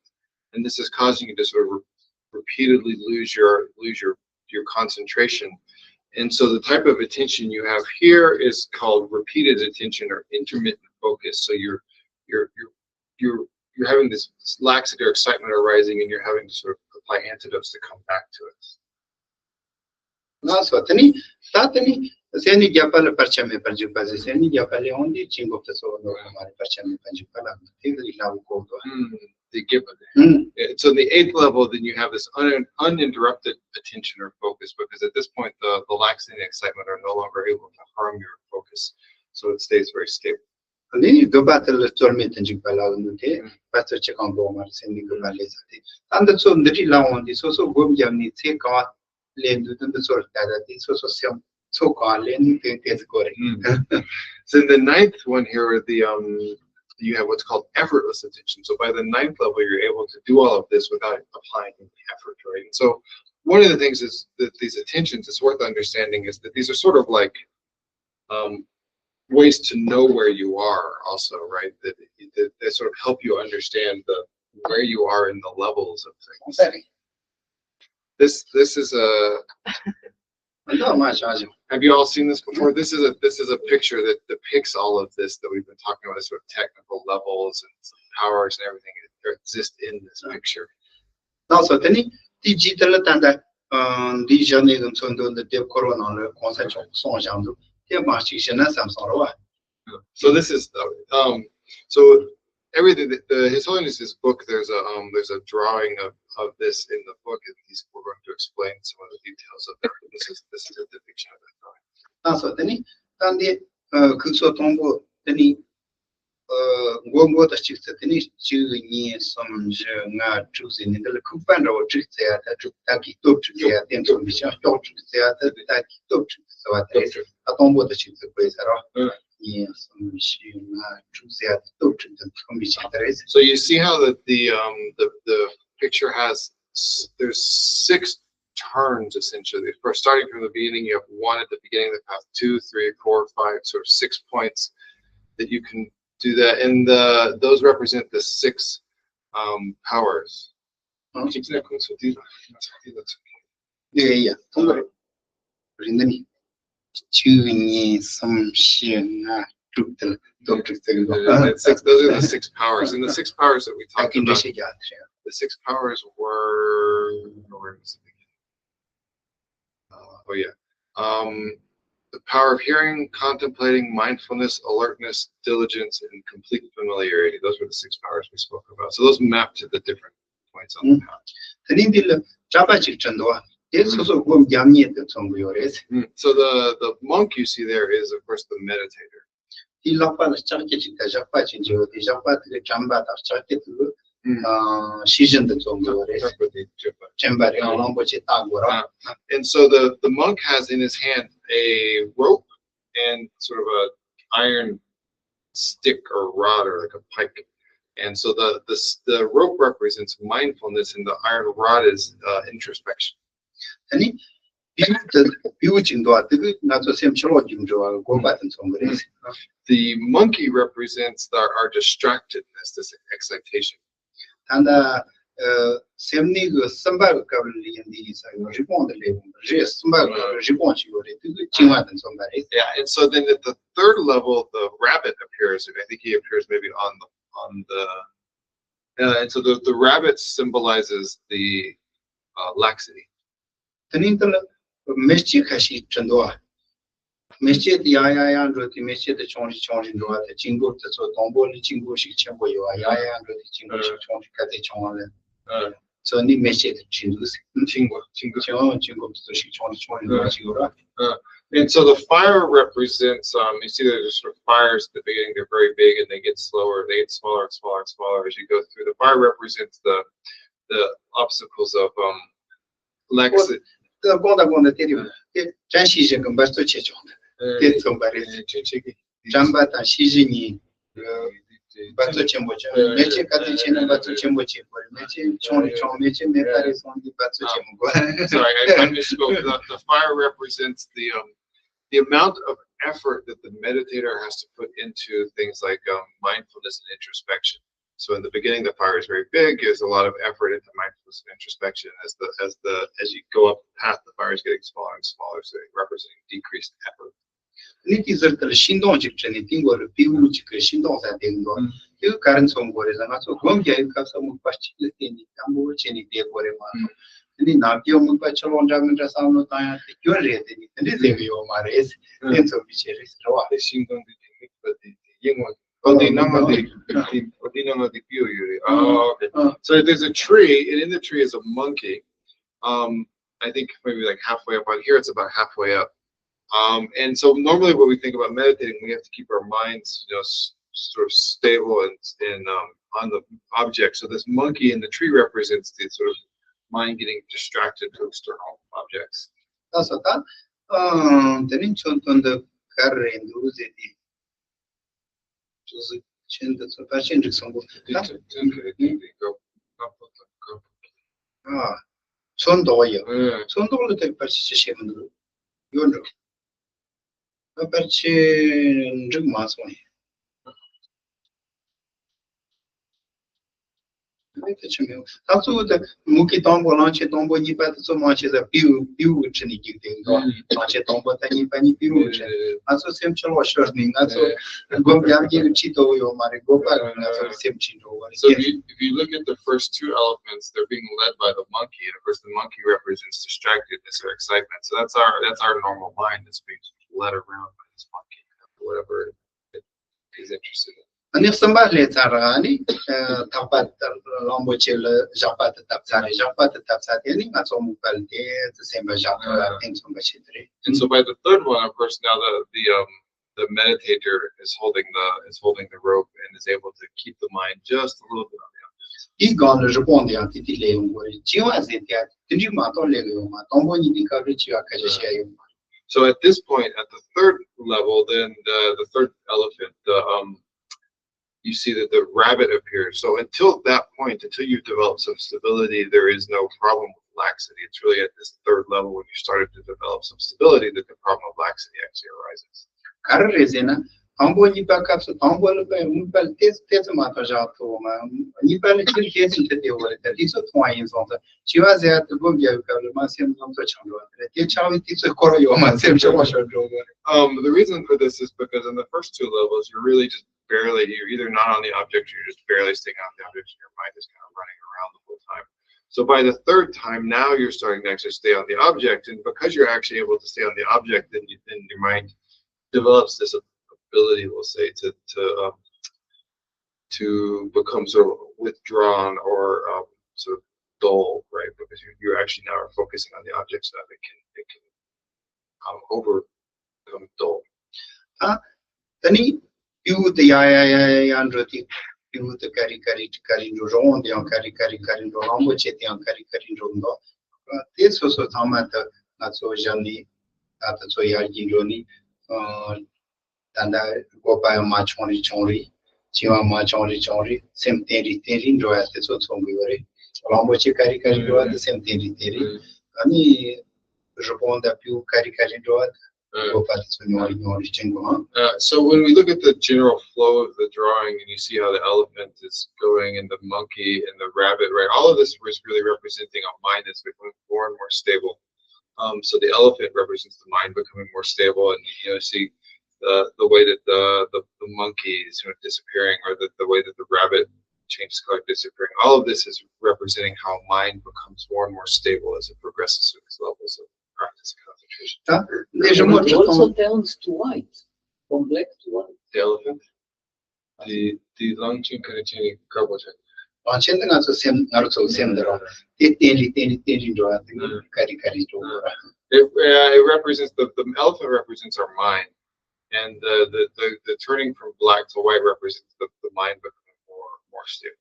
and this is causing you to sort of repeatedly lose your concentration. And so the type of attention you have here is called repeated attention or intermittent focus. So you're having this laxity or excitement arising, and you're having to sort of apply antidotes to come back to it. So tani seni japala parcha me panju paze seni japale ondi chingo so no hamare parcha me panju pala tigri law ko they give it. So the 8th level, then you have this uninterrupted attention or focus, because at this point the laxity and excitement are no longer able to harm your focus, so it stays very stable. And then you go back to the torment and jipala nute pastor check on bomber sending go balesati and the so ndri law on this also go jamni take out lane to the sort that is also so called lane is correct. So the 9th one here, you have what's called effortless attention. So by the 9th level, you're able to do all of this without applying any effort, right? And so one of the things is that these attentions, it's worth understanding, is that these are sort of like ways to know where you are also, right? That sort of help you understand where you are in the levels of things. This is a. Have you all seen this before? This is a picture that depicts all of this that we've been talking about, sort of technical levels and powers and everything that exist in this picture. Also, tani digital tanda digital sondo the corona concept so jandu te marchishana samsara. So this is so everything His Holiness's book, there's a drawing of this in the book, and we're going to explain some of the details of that. This is a depiction of that drawing. So tani tandi kuso tombo tani gombo da chikta tani chuni somje nga chuzi ni de kupan ro chikta ta chukta top chukta ten so bisha top chukta ta top chukta ta tombo da chikta ko so you see how the picture has, there's 6 turns essentially. First, starting from the beginning, you have 1 at the beginning of the path, 2, 3, 4, 5, sort of 6 points that you can do that, and those represent the 6 powers. Yeah. Some those are the 6 powers, and the 6 powers that we talked about. The 6 powers were. The power of hearing, contemplating, mindfulness, alertness, diligence, and complete familiarity. Those were the 6 powers we spoke about. So those map to the different points on the path. So the monk you see there is, of course, the meditator. And so the monk has in his hand a rope and sort of an iron stick or rod or like a pike. And so the rope represents mindfulness, and the iron rod is introspection. The monkey represents our distractedness, this excitation. And semni go samba kabli indi sa ripon de le je samba ripon chi gore tu chingwa tan samba. Yeah, and so then at the third level, the rabbit appears, and I think he appears maybe on the and so the rabbit symbolizes the laxity. Tanintal meschi khashi chandwa. Meschi di ya ro ti meschi de chong ro ta jinggo ta so dongbo ni jinggo shi chenbo yo ya ro ti jinggo shi chong ka de chong le. So ni meschi de jinggo jinggo to shi chong ro shi ro. And so the fire represents, you see there's sort of fires at the beginning, they're very big and they get slower, they get smaller and smaller and smaller as you go through. The fire represents the obstacles of laxity. The bonda teri jan shi je gamba sto che chong. Te sombare jamba ta shi ji ni bato chembo cha meche ka te chen bato chembo che por meche chong meche me tare son di bato chembo. Sorry, I misspoke. The fire represents the amount of effort that the meditator has to put into things like mindfulness and introspection. So in the beginning, the fire is very big. There's a lot of effort into mindfulness and introspection. As you go up the path, the fire is getting smaller and smaller, so representing decreased effort. Niti zertal shindong jik chani tingor piwu jik shindong sa tingor. Yu karan som gore zanga so gomya yu kapsa mukpa chikle teni tambo cheni de gore ma. Ni nabiyo mukpa chalon jamin ra samno tanya te kyon re teni. Ni zegi yo ma res. Nen so biche res rawa. Shindong di mikpa di yingwa. Oh, okay. So there's a tree, and in the tree is a monkey. I think maybe like halfway up on here, it's about halfway up. And so normally when we think about meditating, we have to keep our minds, sort of stable and on the object. So this monkey in the tree represents the sort of mind getting distracted to external objects. That's what that. Then on the car and the 손도요. 손도로 될 పరిస్థితి 시험으로 요로. 아버지 좀 마소니. Absolutely. Muki tombo lanche tombo ni pat so manche da piu chini gigding do. Lanche tombo tani pani piu chini. Aso sem chalo shorning. Aso gom yagi chito yo mare gopa aso sem chito. So if you look at the first two elephants, they're being led by the monkey, and of course the monkey represents distractedness or excitement. So that's our normal mind that's being led around by this monkey, whatever it is interested in. And if somebody tarani tapat lombochel japat tapsari any that's all the same japa things from Bashidri. And so by the third one, of course, now the meditator is holding the rope and is able to keep the mind just a little bit on the object. He gone respond anti leon Jiwa So at this point, at the third level, then the third elephant, you see that the rabbit appears. So until that point, until you develop some stability, there is no problem with laxity. It's really at this third level when you started to develop some stability that the problem of laxity actually arises. The reason for this is because in the first two levels, you're either not on the object or you're just barely staying on the object, and your mind is kind of running around the whole time. So by the third time, now you're starting to actually stay on the object, and because you're actually able to stay on the object, then your mind develops this ability, we'll say, to become sort of withdrawn or sort of dull, right? Because you actually now are focusing on the object, so that it can become dull. You the androti, you the carry round, the carry round, which it young carry round. This was a tomata, not so journey, not so yargini, and I go by a match on each only, Chiwa match on each only, same thing, draw at the sort of very long which you carry draw at the same thing. Any respond that you carry draw So when we look at the general flow of the drawing and you see how the elephant is going and the monkey and the rabbit, right? All of this was really representing a mind that's becoming more and more stable. So the elephant represents the mind becoming more stable, and see the way that the monkey is sort of disappearing, or the way that the rabbit changes color disappearing. All of this is representing how mind becomes more and more stable as it progresses through these levels of practice and concentration. It also turns to white, from black to white. The elephant, the Langchen Kanachini Karbocha. It represents the elephant represents our mind, and the turning from black to white represents the mind becoming more stable.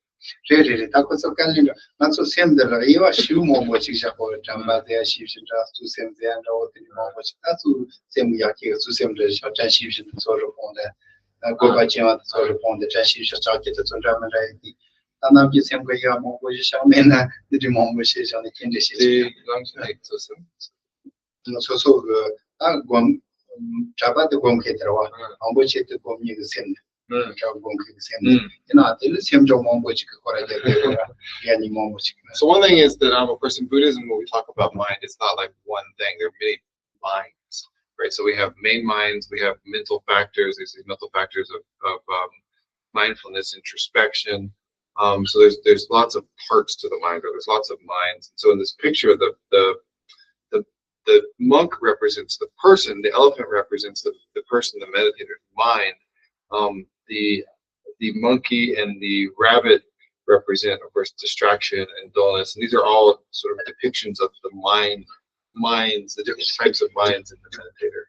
So one thing is that of course in Buddhism when we talk about mind, it's not like one thing. There are many minds, right? So we have main minds, we have mental factors. There's these mental factors of mindfulness, introspection. So there's lots of parts to the mind, or there's lots of minds. So in this picture, the monk represents the person, the elephant represents the person, the meditator's mind. The monkey and the rabbit represent, of course, distraction and dullness. And these are all sort of depictions of the minds, the different types of minds in the meditator.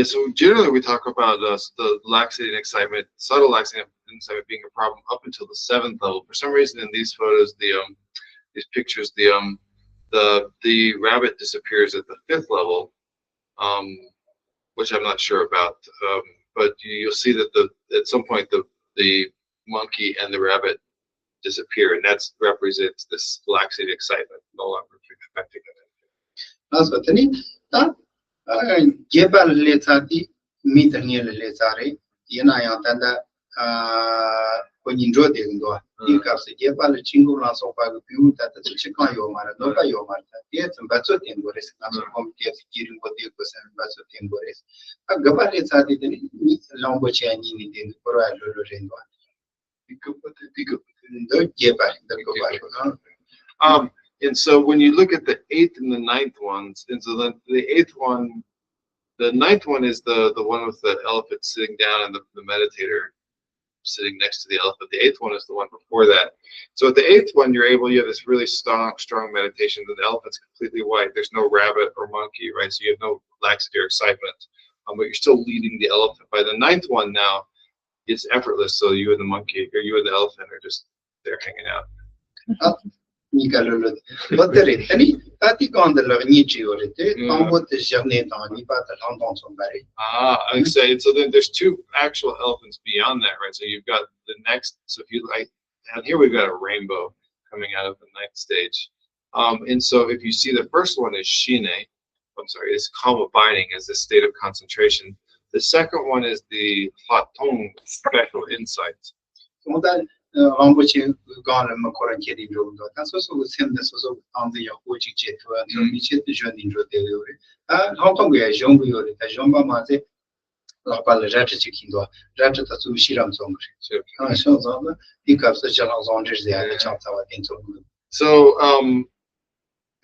So generally we talk about the laxity and excitement, subtle laxity and excitement being a problem up until the 7th level. For some reason in these photos, these pictures, the rabbit disappears at the 5th level, which I'm not sure about. But you'll see that at some point the monkey and the rabbit disappear, and that represents this laxity excitement no longer affecting it. And so when you look at the 8th and the 9th ones, and so the 8th one, the 9th one is the one with the elephant sitting down and the meditator sitting next to the elephant. The 8th one is the one before that. So at the 8th one, you have this really strong meditation. The elephant's completely white. There's no rabbit or monkey, right? So you have no laxity or excitement, but you're still leading the elephant. By the 9th one now, it's effortless. So you and the monkey, or you and the elephant, are just there hanging out. I say, so then there's 2 actual elephants beyond that, right? So you've got the next, so if you like, and here we've got a rainbow coming out of the 9th stage. And so if you see the first one is Shine, is calm abiding, as this state of concentration. The second one is the Platong special insight. So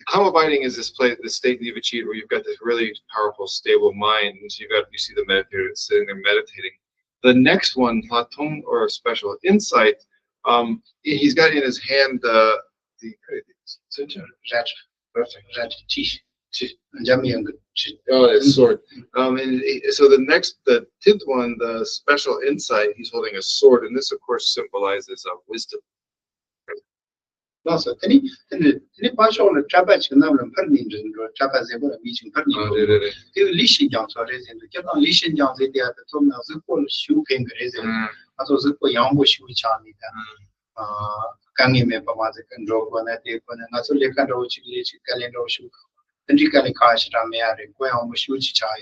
calm abiding is this state that you've achieved where you've got this really powerful, stable mind. And so you see the meditator sitting there meditating. The next one, Platong, or special insight, He's got in his hand the sword. So the 10th one, the special insight, he's holding a sword, and this of course symbolizes wisdom. So any partial trapach number perning trapaz meeting perning. Lishin young so reason to get on Lishin young the Tom shoe pink reason. I was a young shoe charming. Kangi me Pamazik and drove one at the one and also Lekando calendar shoe. And you can catch Ramia, where almost huge child.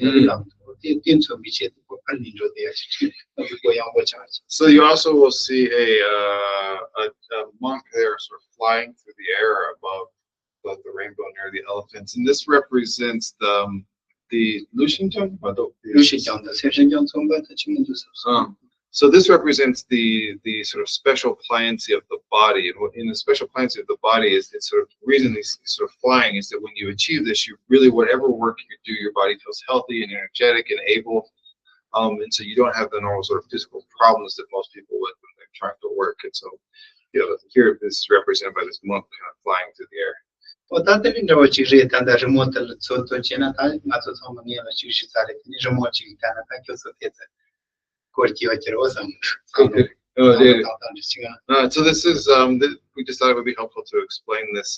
So you also will see a monk there sort of flying through the air above the rainbow near the elephants, and this represents the Lushinjang. So this represents the sort of special pliancy of the body, and what in the special pliancy of the body is it's sort of reason he's sort of flying is that when you achieve this, you really whatever work you do, your body feels healthy and energetic and able, and so you don't have the normal sort of physical problems that most people would when they're trying to work. And so, here this is represented by this monk kind of flying through the air. Well, that didn't know what you read and the remote so to China, not so many of you should start it. Remote China, thank you so much. So this is we just thought it would be helpful to explain this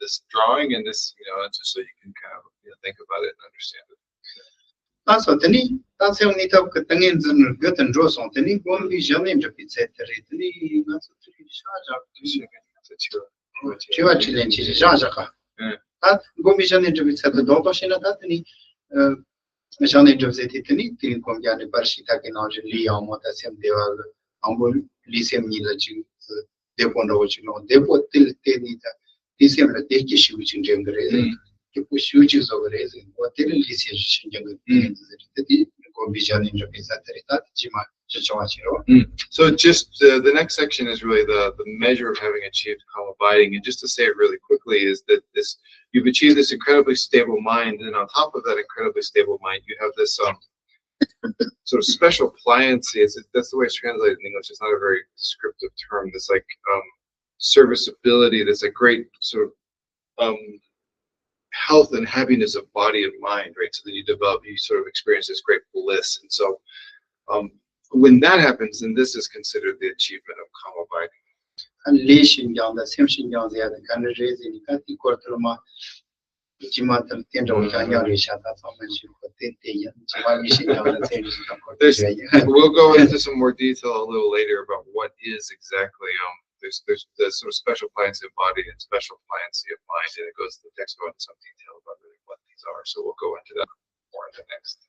this drawing and this just so you can kind of think about it and understand it. That's what that's the only talk that things and good and draw something. One vision in the pizza. That go vision in the pizza. The dog in that. Machine Joseph Tin Combiani Barshita can only almost the same deval, Ambul, Lyceum Nilachi, Depondo, Depo till Tenita, Lyceum take issue in Jungle raising, to push huges over raising, what till Lyceum Jungle Combian in Japan, Jima, Chachachiro. So just the next section is really the measure of having achieved calm abiding, and just to say it really quickly is that you've achieved this incredibly stable mind, and on top of that incredibly stable mind, you have this sort of special pliancy. That's the way it's translated in English. It's not a very descriptive term. This like serviceability. That's a great sort of health and happiness of body and mind, right? So that you sort of experience this great bliss, and so when that happens, then this is considered the achievement of calm abiding. And Lishin young, the same young, the other countries in the country quarterma, Jimatal Tendo, Risha, that's how much you put it. We'll go into some more detail a little later about what is exactly there's the sort of special pliancy of body and special pliancy of mind, and the text goes into some detail about really what these are. So we'll go into that more in the next.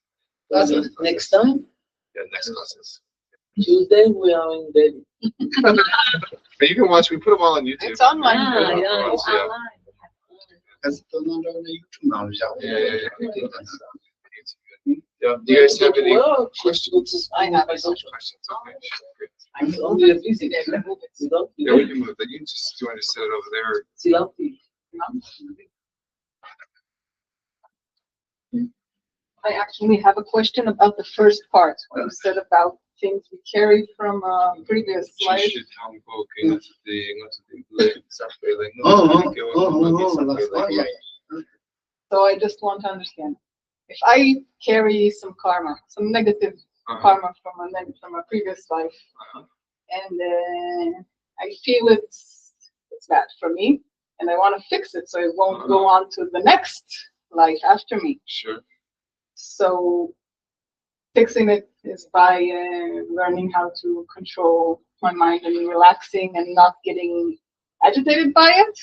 Next time? Yeah, next classes. Tuesday we are in Delhi. But you can watch. We put them all on YouTube. It's online. Yeah. Do you guys have any questions? I have questions. Okay, great. I'm only a music. Yeah, we can move that. You can just do you want to set it over there. I actually have a question about the first part, when you said about things we carry from previous life. So I just want to understand. If I carry some karma, some negative karma from a previous life, and I feel it's bad for me, and I want to fix it so it won't go on to the next life after me. Sure. So fixing it is by learning how to control my mind and relaxing and not getting agitated by it.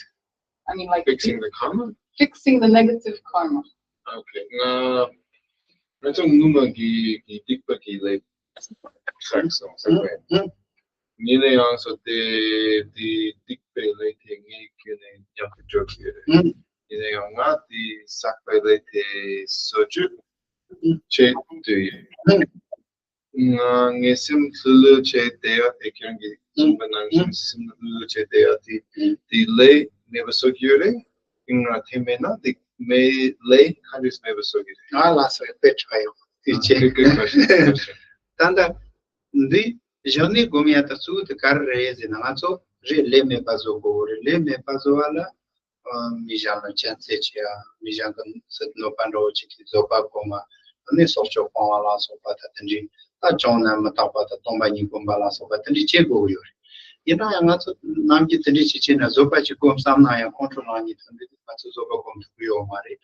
I mean, like fixing the karma? Fixing the negative karma. Okay. Ngesim sulu che dea ekirangi banang sim sulu che dea the lay never so cure in a temena the may lay countries never so cure. Ah, last week, good question. Tanda, the Johnny Gumiata Su, the car raise in Amazo, Le Me Bazo Go, Le Me Bazoala, Mijana Chansecia, Mijangan Setno Pando, Zopa Coma, and this social Pala so Patatanji, a John and Matapata Tomba Nicombala so Patanji Chego. You know, I'm not Namki Tadichin, a Zopa Chicum Samnaya, controlling it, and the Zopa come to Rio Mari,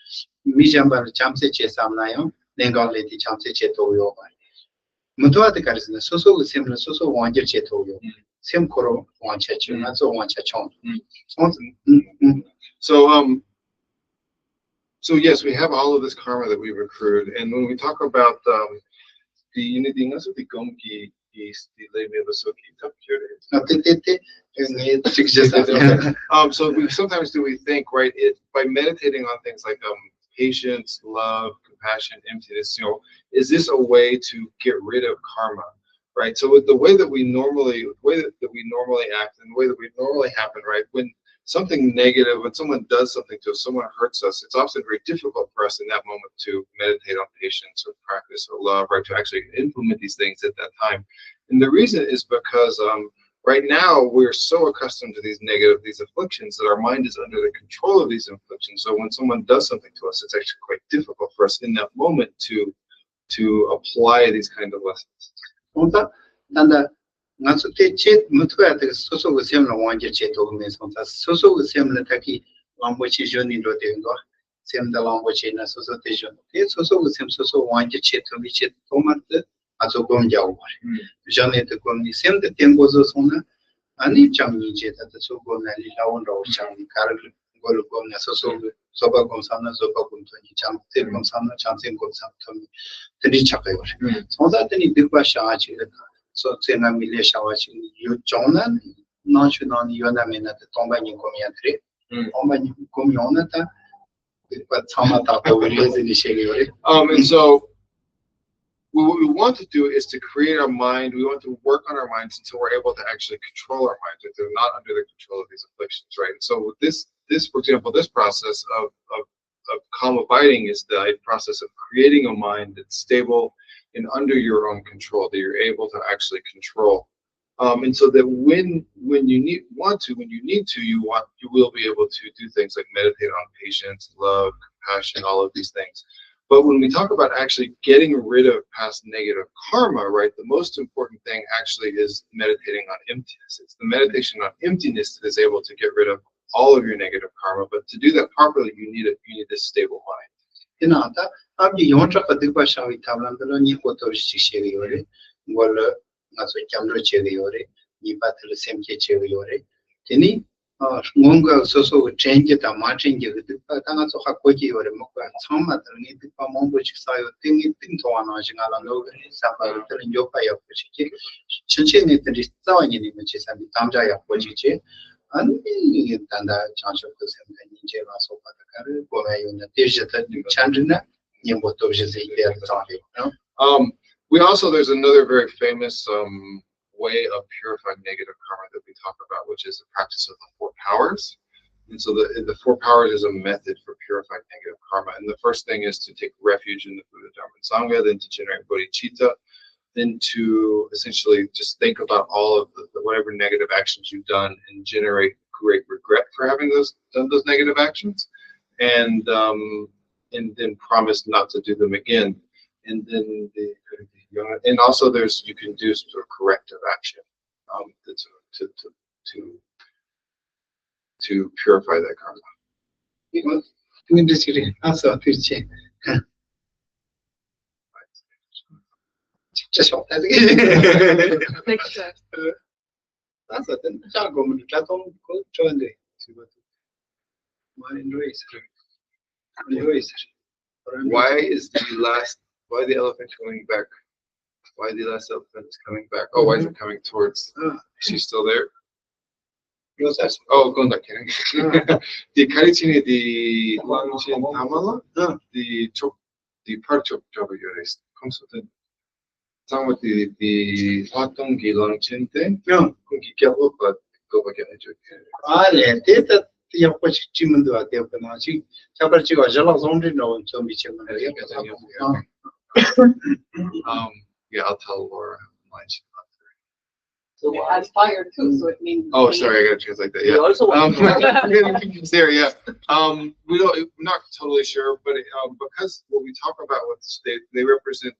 Mijamba Chamseche Samnayo, Nengal Lady Chamseche to Rio Mari. Mutua the Carisna, so similar, so one jet cheto, same coro, one chat, not so one chachon. So yes, we have all of this karma that we've accrued, and when we talk about the unity, also the gomki is the lady of the soki so we sometimes we think, right, by meditating on things like patience, love, compassion, emptiness, is this a way to get rid of karma, right? So with the way that we normally act and the way that we normally happen, right, when something negative, when someone does something to us, someone hurts us, it's often very difficult for us in that moment to meditate on patience or practice or love, right, to actually implement these things at that time. And the reason is because right now we're so accustomed to these afflictions that our mind is under the control of these afflictions. So when someone does something to us, it's actually quite difficult for us in that moment to apply these kind of lessons. Naso te chet mutua te soso usem la wanje cheto mesonta soso usem la taki lambochi joni do dengo sem da lambochi na soso te joni te soso usem soso wanje cheto mi chet tomat azo gom jaw joni te gom ni sem te tengo zo sona ani chamni cheta te so gom na li lawon ro chamni kar gol gom na soso soba gom samna soba gom to ni cham te gom samna cham sem gom sam to mi te ni chape yor sonda te ni dikwa sha chi so tsena mile shawachi you jonan non chunan yona mena the tomba ni komiatre tomba ni komiona ta but samata ko release ni shegore and so what we want to do is to create our mind. We want to work on our minds until we're able to actually control our minds, if they're not under the control of these afflictions, right? And so this for example, this process of calm abiding is the process of creating a mind that's stable and under your own control, that you're able to actually control, and so that when you need to, you will be able to do things like meditate on patience, love, compassion, all of these things. But when we talk about actually getting rid of past negative karma, right, the most important thing actually is meditating on emptiness. It's the meditation on emptiness that is able to get rid of all of your negative karma. But to do that properly, you need a stable mind. Inata abji yontra patikwa shawi tablandalo ni kotor shishiri yore ngol ngaso chamro chege yore ni patel semche chege yore teni ngonga soso change ta ma change de ta nga so hakoji yore mokwa chama ni pa mongo chisayo tingi tintoana jingala no sa pa tel nyopa ya pochi chinche ni teni tsawani ni meche sa tamja ya pochi che ani tanda chancho ko semta ni je la so pa we also, there's another very famous way of purifying negative karma that we talk about, which is the practice of the 4 powers. And so the 4 powers is a method for purifying negative karma. And the first thing is to take refuge in the Buddha, Dharma, and Sangha, then to generate bodhicitta, then to essentially just think about all of the whatever negative actions you've done and generate great regret for having done those negative actions. And then promise not to do them again, and then and also you can do sort of corrective action to purify that karma. Why the elephant coming back? Why the last elephant is coming back? Oh, why is it coming towards? Is she still there? Oh, going back. The Karitini, the Langchin Hamala, the part of Java comes with the some with the Hatungi Langchin thing. No, you get look, but go back and educate. Yeah, I'll tell Laura. So It has fire too, so it means. Oh, sorry, I gotta translate that. we Yeah. also want I'm getting confused there. Yeah. We don't. We're not totally sure, but because what we talk about with they represent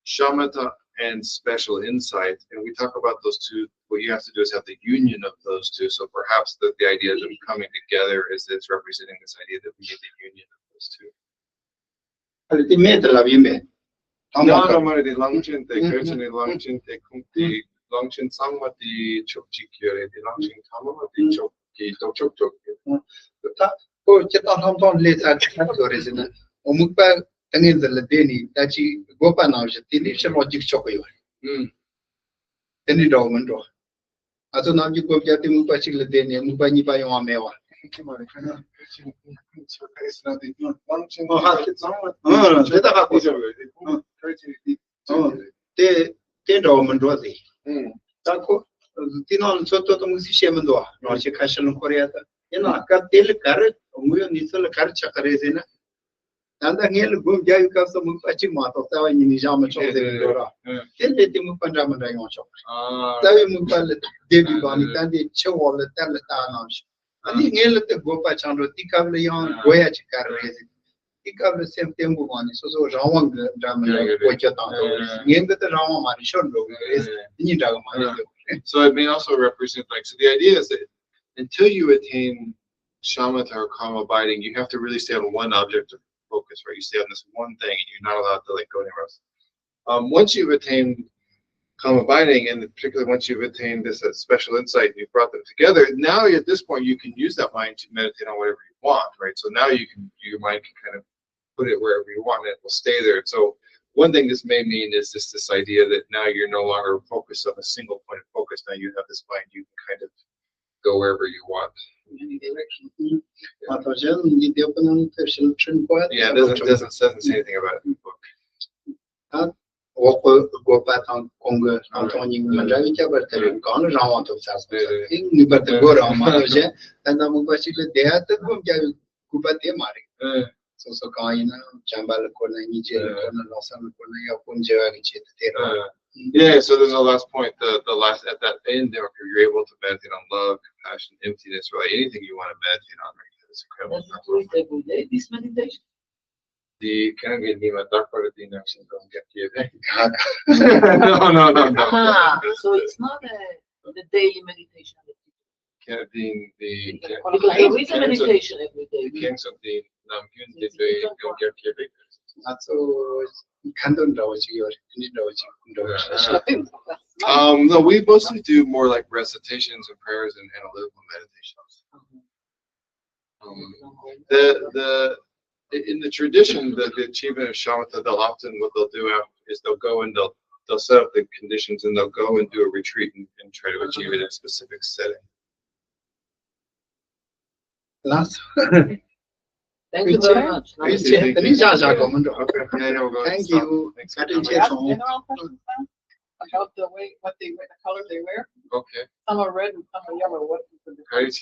shamatha and special insight, and we talk about those two. What you have to do is have the union of those two. So perhaps the idea of them coming together is it's representing this idea that we need the union of those two. Ultimate love you man. No, the Langshin, the Gershon, the Langshin, the Kumti, Langshin, Samati, Chokchi, the Langshin, Tamati, Chokki, Chok. Oh, Chetan later tourism. Omukpa and in the Ladeni, that she go pan out, the initial logic chocolate. Any dogman draw. I don't know you go get the Mupachi Ladeni, Mubani by your mewa. It's not the Langshin. They dogman draw thee. Taco, Tinon Soto Musiciamando, Roger Castle Korea. You know, cut the carrot, we need to look at Chacarezina. And then he'll go Jay Castle Mupachimat of Tower in Nijama Chokra. Then let him move Panjama Rayon Chok. Tell him David Bonnie, Tandy, Chow, the Teletan. And he'll let the Gopa Chandra, Tika Leon, Goya Chicarez. Tika the same thing one, so wrong drama, what you're talking. Name the Rama Marishon is Nidama. So it may also represent, like, so the idea is that until you attain shamatha or karma abiding, you have to really stay on one object of focus, right? You stay on this one thing, and you're not allowed to like go anywhere else. Once you've attained karma abiding, and particularly once you've attained this special insight, and you've brought them together, now at this point you can use that mind to meditate on whatever you want, right? So now your mind can kind of put it wherever you want, and it will stay there. So one thing this may mean is just this idea that now you're no longer focused on a single point of focus. Now you have this mind, you can kind of go wherever you want. Yeah, it doesn't say anything about it in the book. Go back on Congo, Antonin Manjavica, but the Ghana round of Sassi, but the go around Manager, and I'm going to they had the Gubate Mari. So Kaina, Jambal Kona, Niger, Losan Kona, Punja, yeah, so then the last point, the last at that end there, you're able to meditate on love, compassion, emptiness, really anything you want to meditate on, right? It's incredible. That's every day, this meditation. The can get me my dark part of the next don't get you. No. So it's not the daily meditation. Because there is a meditation every day. The kings of the Namgyun did they don't get you. That's so Kandon Doji or Doji. No, we mostly do more like recitations and prayers and analytical meditations. In the tradition, the achievement of shamatha, they'll often what they'll do is they'll go and they'll set up the conditions and they'll go and do a retreat and try to achieve it in a specific setting. Last. Thank you very much. Thank you. General questions now about the way, the colors they wear. Okay. Some are red and some are yellow. What is the difference?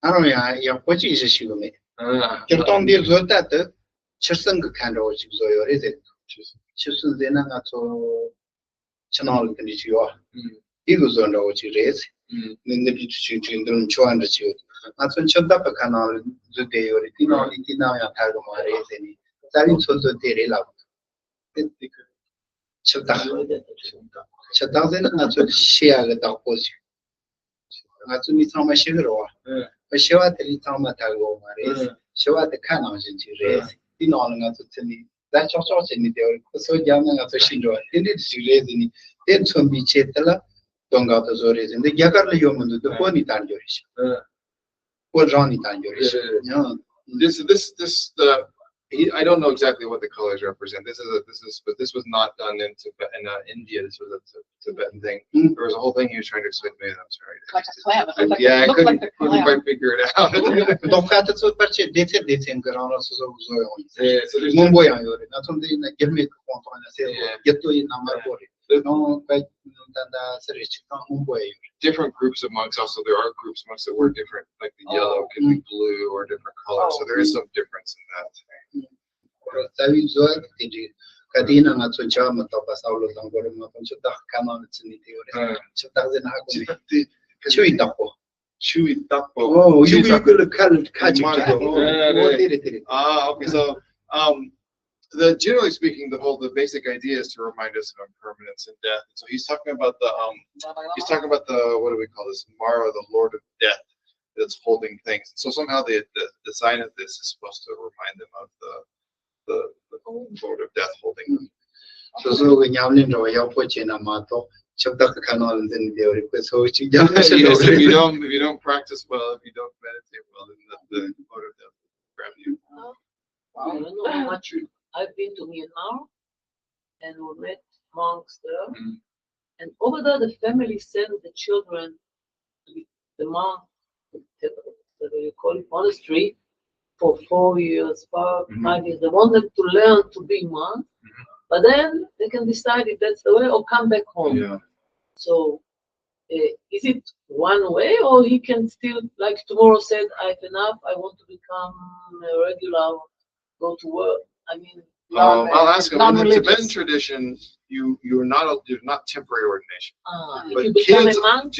I don't know. What is a shoe? You don't deal with that. Chesung kind of what is it? Chesung then I to channel condition. He goes on what you raise. Then the teaching children show and the children. That's when shut up a canal the day or it in all it in our Tagoma raise any. That is also the love. Chatan not to share the opposite. That's only some sugar. But show at the Tama Tagoma raise. Show at the canals into raise. In all not to tell me. That's also in the so young as a shindo. Indeed, she raised in it. Then some be chetala. Don't got the Zores in the Yakarla Yoman, the Pony Tanjorish. What Johnny Tanjorish? I don't know exactly what the colors represent. But this was not done in India. This was a Tibetan thing. There was a whole thing he was trying to explain to me. I'm sorry. Like a clam. Yeah, I couldn't quite figure it out. Don't cut it so much. They said they think around us. So there's Mumbai, that's something that give me a say, get to it number for it. different groups of monks. Also, there are groups of monks that wear different, like the yellow can be blue or different colors. So there is some difference in that. Oh, you could catch. Okay. So, generally speaking, the basic idea is to remind us of impermanence and death. So he's talking about the what do we call this? Mara, the Lord of Death, that's holding things. So somehow the design of this is supposed to remind them of the Lord of Death holding them. So when you have Yes, if you don't practice well, if you don't meditate well, then the Lord of Death will grab you. I don't know how much I've been to Myanmar and we met monks there. And over there, the family sent the children to the monk, you call it monastery, for 4 years, 5 years. They want them to learn to be monks, but then they can decide if that's the way or come back home. Yeah. So, is it one way, or he can still, like tomorrow said, I've enough, I want to become a regular, go to work? I mean, I'll ask him. In the Tibetan tradition, you're not temporary ordination. But if you become a monk,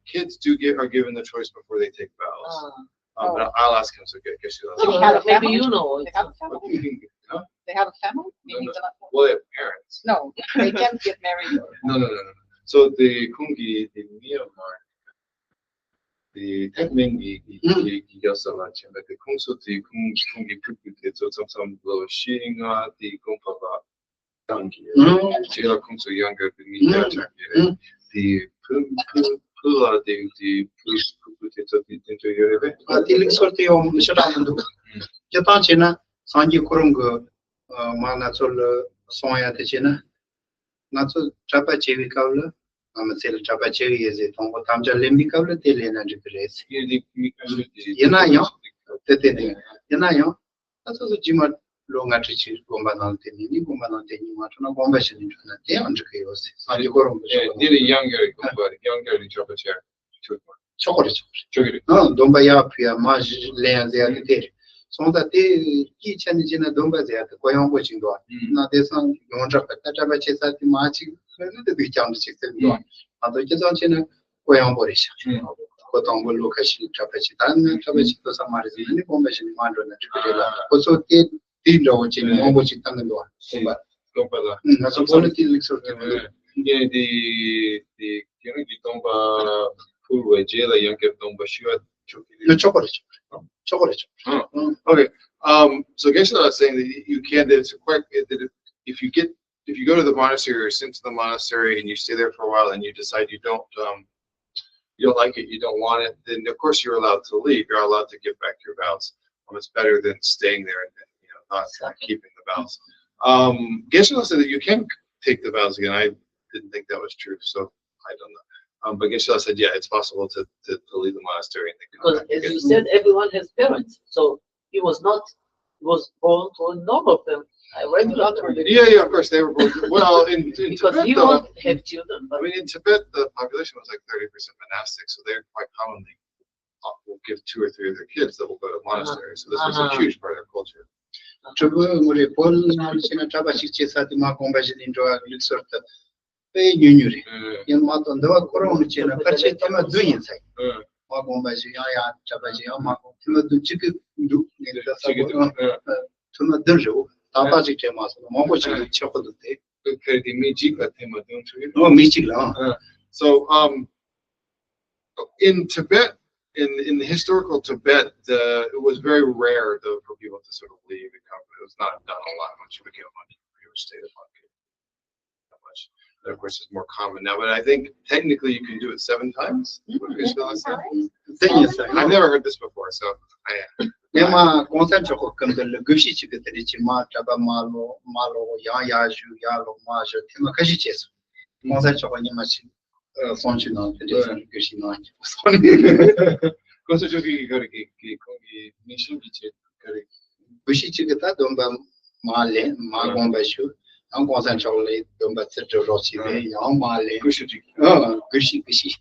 kids are given the choice before they take vows. But I'll ask him. So Geshe Lharampa. Maybe you know. They have a family? Huh? They have a family? Well, they have parents. No, they can't get married. No. So the Kungi, the Myanmar, the Tekmingi, the Yosala, the Kungsu, the Kungi Pukute, so some little Shinga, the Gumpava, Tangi, the Kungsu younger, the Mia, the Pula, the Pukute, so the Tinto I think sort of Shadamandu. Japanchina, Sanji Kurungo, Manatul Soya Techina, not so Chapa Chevi Kavla. I'm a sailor Chapa Chevi is it on what Tamja Limbi Kavla, Tilian and Replace. Yenayo, the thing. Yenayo, that's also Jima long attitude, Gombanantini, Matuna Bombation into the Andrews. Sanji Kurungo, younger Chapa chair. Chocolate. No, don't buy up your Maj land there. So that they teach and Gina Dumba there, the Koyan watching door. Now there's some Chapachis at the marching, the big town system. Other China, Koyan Borish. Kotongo location, Chapachitan, Chapachito Samaris, and the convention in Mandra. Also, did watching one watching Tango. That's a quality sort of the Tomba. No chocolate. Okay. So Geshe was saying that you can. It's quite that if you go to the monastery or sent to the monastery and you stay there for a while and you decide you don't like it, you don't want it, then of course you're allowed to leave. You're allowed to give back your vows. It's better than staying there and not keeping the vows. Geshe said that you can take the vows again. I didn't think that was true, so I don't know. But Geshe said, yeah, it's possible to leave the monastery and then come back. Because as you said, everyone has parents, so he was born to a normal family. I read a lot of it. Yeah, of course they were born. Well, in because Tibet, he won't have children. But in Tibet, the population was like 30% monastic, so they quite commonly will give 2 or 3 of their kids that will go to monasteries. So this was a huge part of their culture. In Maton, the Corona China, Pachema doing inside. Magombaji, Chabaji, Mako, Chicken do Tuna Dunjo, Tabaji Temas, Momochi, Chocolate. No, Michila. So, in Tibet, in the historical Tibet, it was very rare for people to sort of leave and come. It was not done a lot. Once you became a monk, you stayed a monk. Not much. That, of course, is more common now. But I think technically you can do it 7 times. I've never heard this before, so I am. Yama concept of the Gushi Chikarichima, Chaba Malo, Yayaju, Yalo, Maja, Timakashiches. Concept of Yamachi, functional, the different Gushi night. Concept of Gushi Chikata, Domba Male, Magombashu, I'm going to tell you, don't bet the Dorothy, young Mali. Geshe Geshe.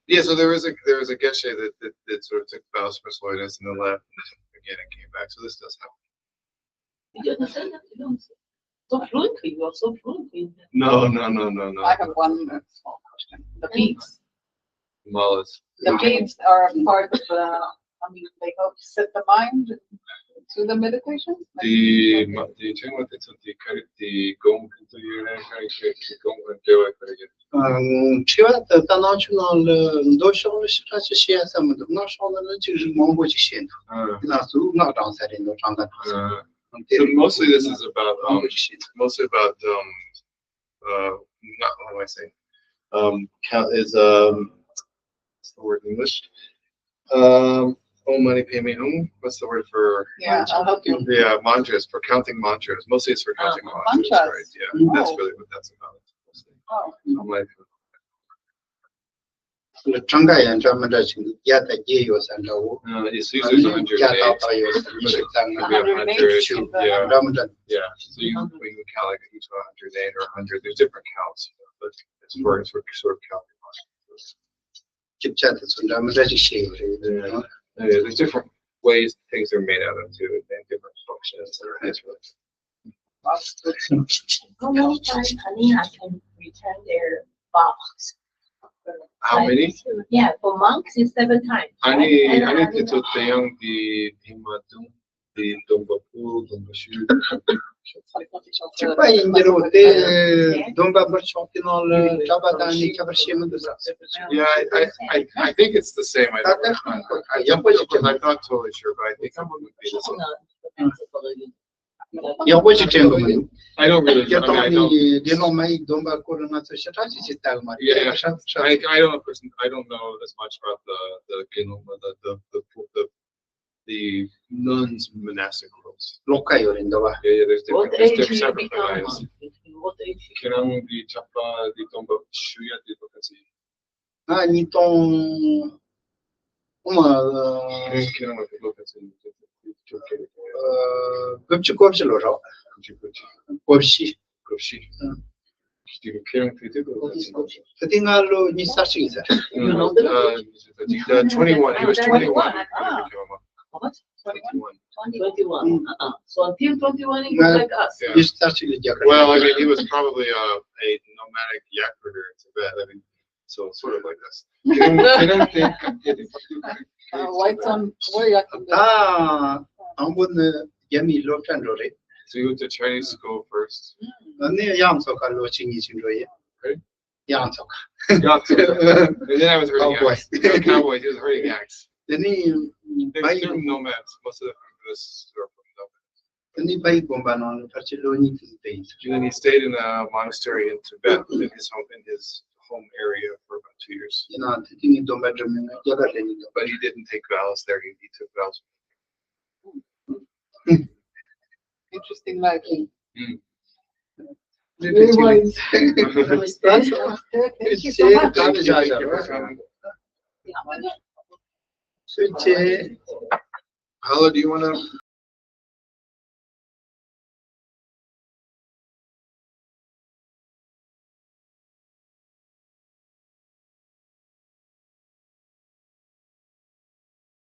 Yeah, so there was a Geshe that sort of took vows for holiness and then left and again and came back. So this does happen. Did you understand that? You don't say. So fluently, you are so fluently. No. I have one small question. The beads. Mullahs. The beads are part of the, I mean, they help set the mind to the meditation. The thing with it's the gong to your gong and do it. The national social strategy as some of the national Mongol Shin. Not outside in the Changa. So mostly this is about not what do I say? Count is what's the word in English? Oh, money, pay me home. What's the word for? Yeah, I'll help you. Yeah, mantras, for counting mantras. Mostly it's for counting mantras, mantras. right? Yeah, that's really what that's about. Mostly. The Changa and German yet a gay was and It's usually 108. Yeah. So you can count like each 108 or 100. There's different counts, but it's for sort of counting mantras. Keep chat is when I'm There's different ways things are made out of too, and different functions that are How many times Anina can return their box? How many? Yeah, for monks it's 7 times. I right? need And to tell the Himadum, the Dombapu, Dombashu. Yeah, I think it's the same. I'm not totally sure, but I think it would be the same. Yeah, what you tell me? I don't really. You I mean, I don't. you know, my Domba Corona strategy. Yeah, I don't know. I don't know as much about the nuns' monastic rules. Loka, you're in the way. Yeah, there's What different. age There's do you separate become varieties. monk? What age? Kerang di Chapa di Tomba Shuya di Bukasi. You don't. Kerang di Bukasi. Good course, Loro. Corsi. Koshi. Kerang di Bukasi. The thing I'll need such as that. You know the 21. He was 21. How much? 21. 21. So until 21, he was like us. Yeah. You start to get Well, I mean, he was probably a nomadic yak herder in Tibet. I mean, so sort of like us. White on where you I'm going to get me looked and already. So you went to Chinese school first. And then young so called watching each in Roy. Right? Young so. And then I was herding Cowboys. yaks. Cowboys, he was herding yaks. Then he They're nomads. Most of them from this are from nomads. then he buy Bomban on Barcelona to the base. And then he stayed in a monastery in Tibet in his home area for about 2 years. You know, I think you don't better than that. But he didn't take vows there. He took vows. interesting liking. Very wise. Namaste. Thank you so much. Switch. Hala, do you want to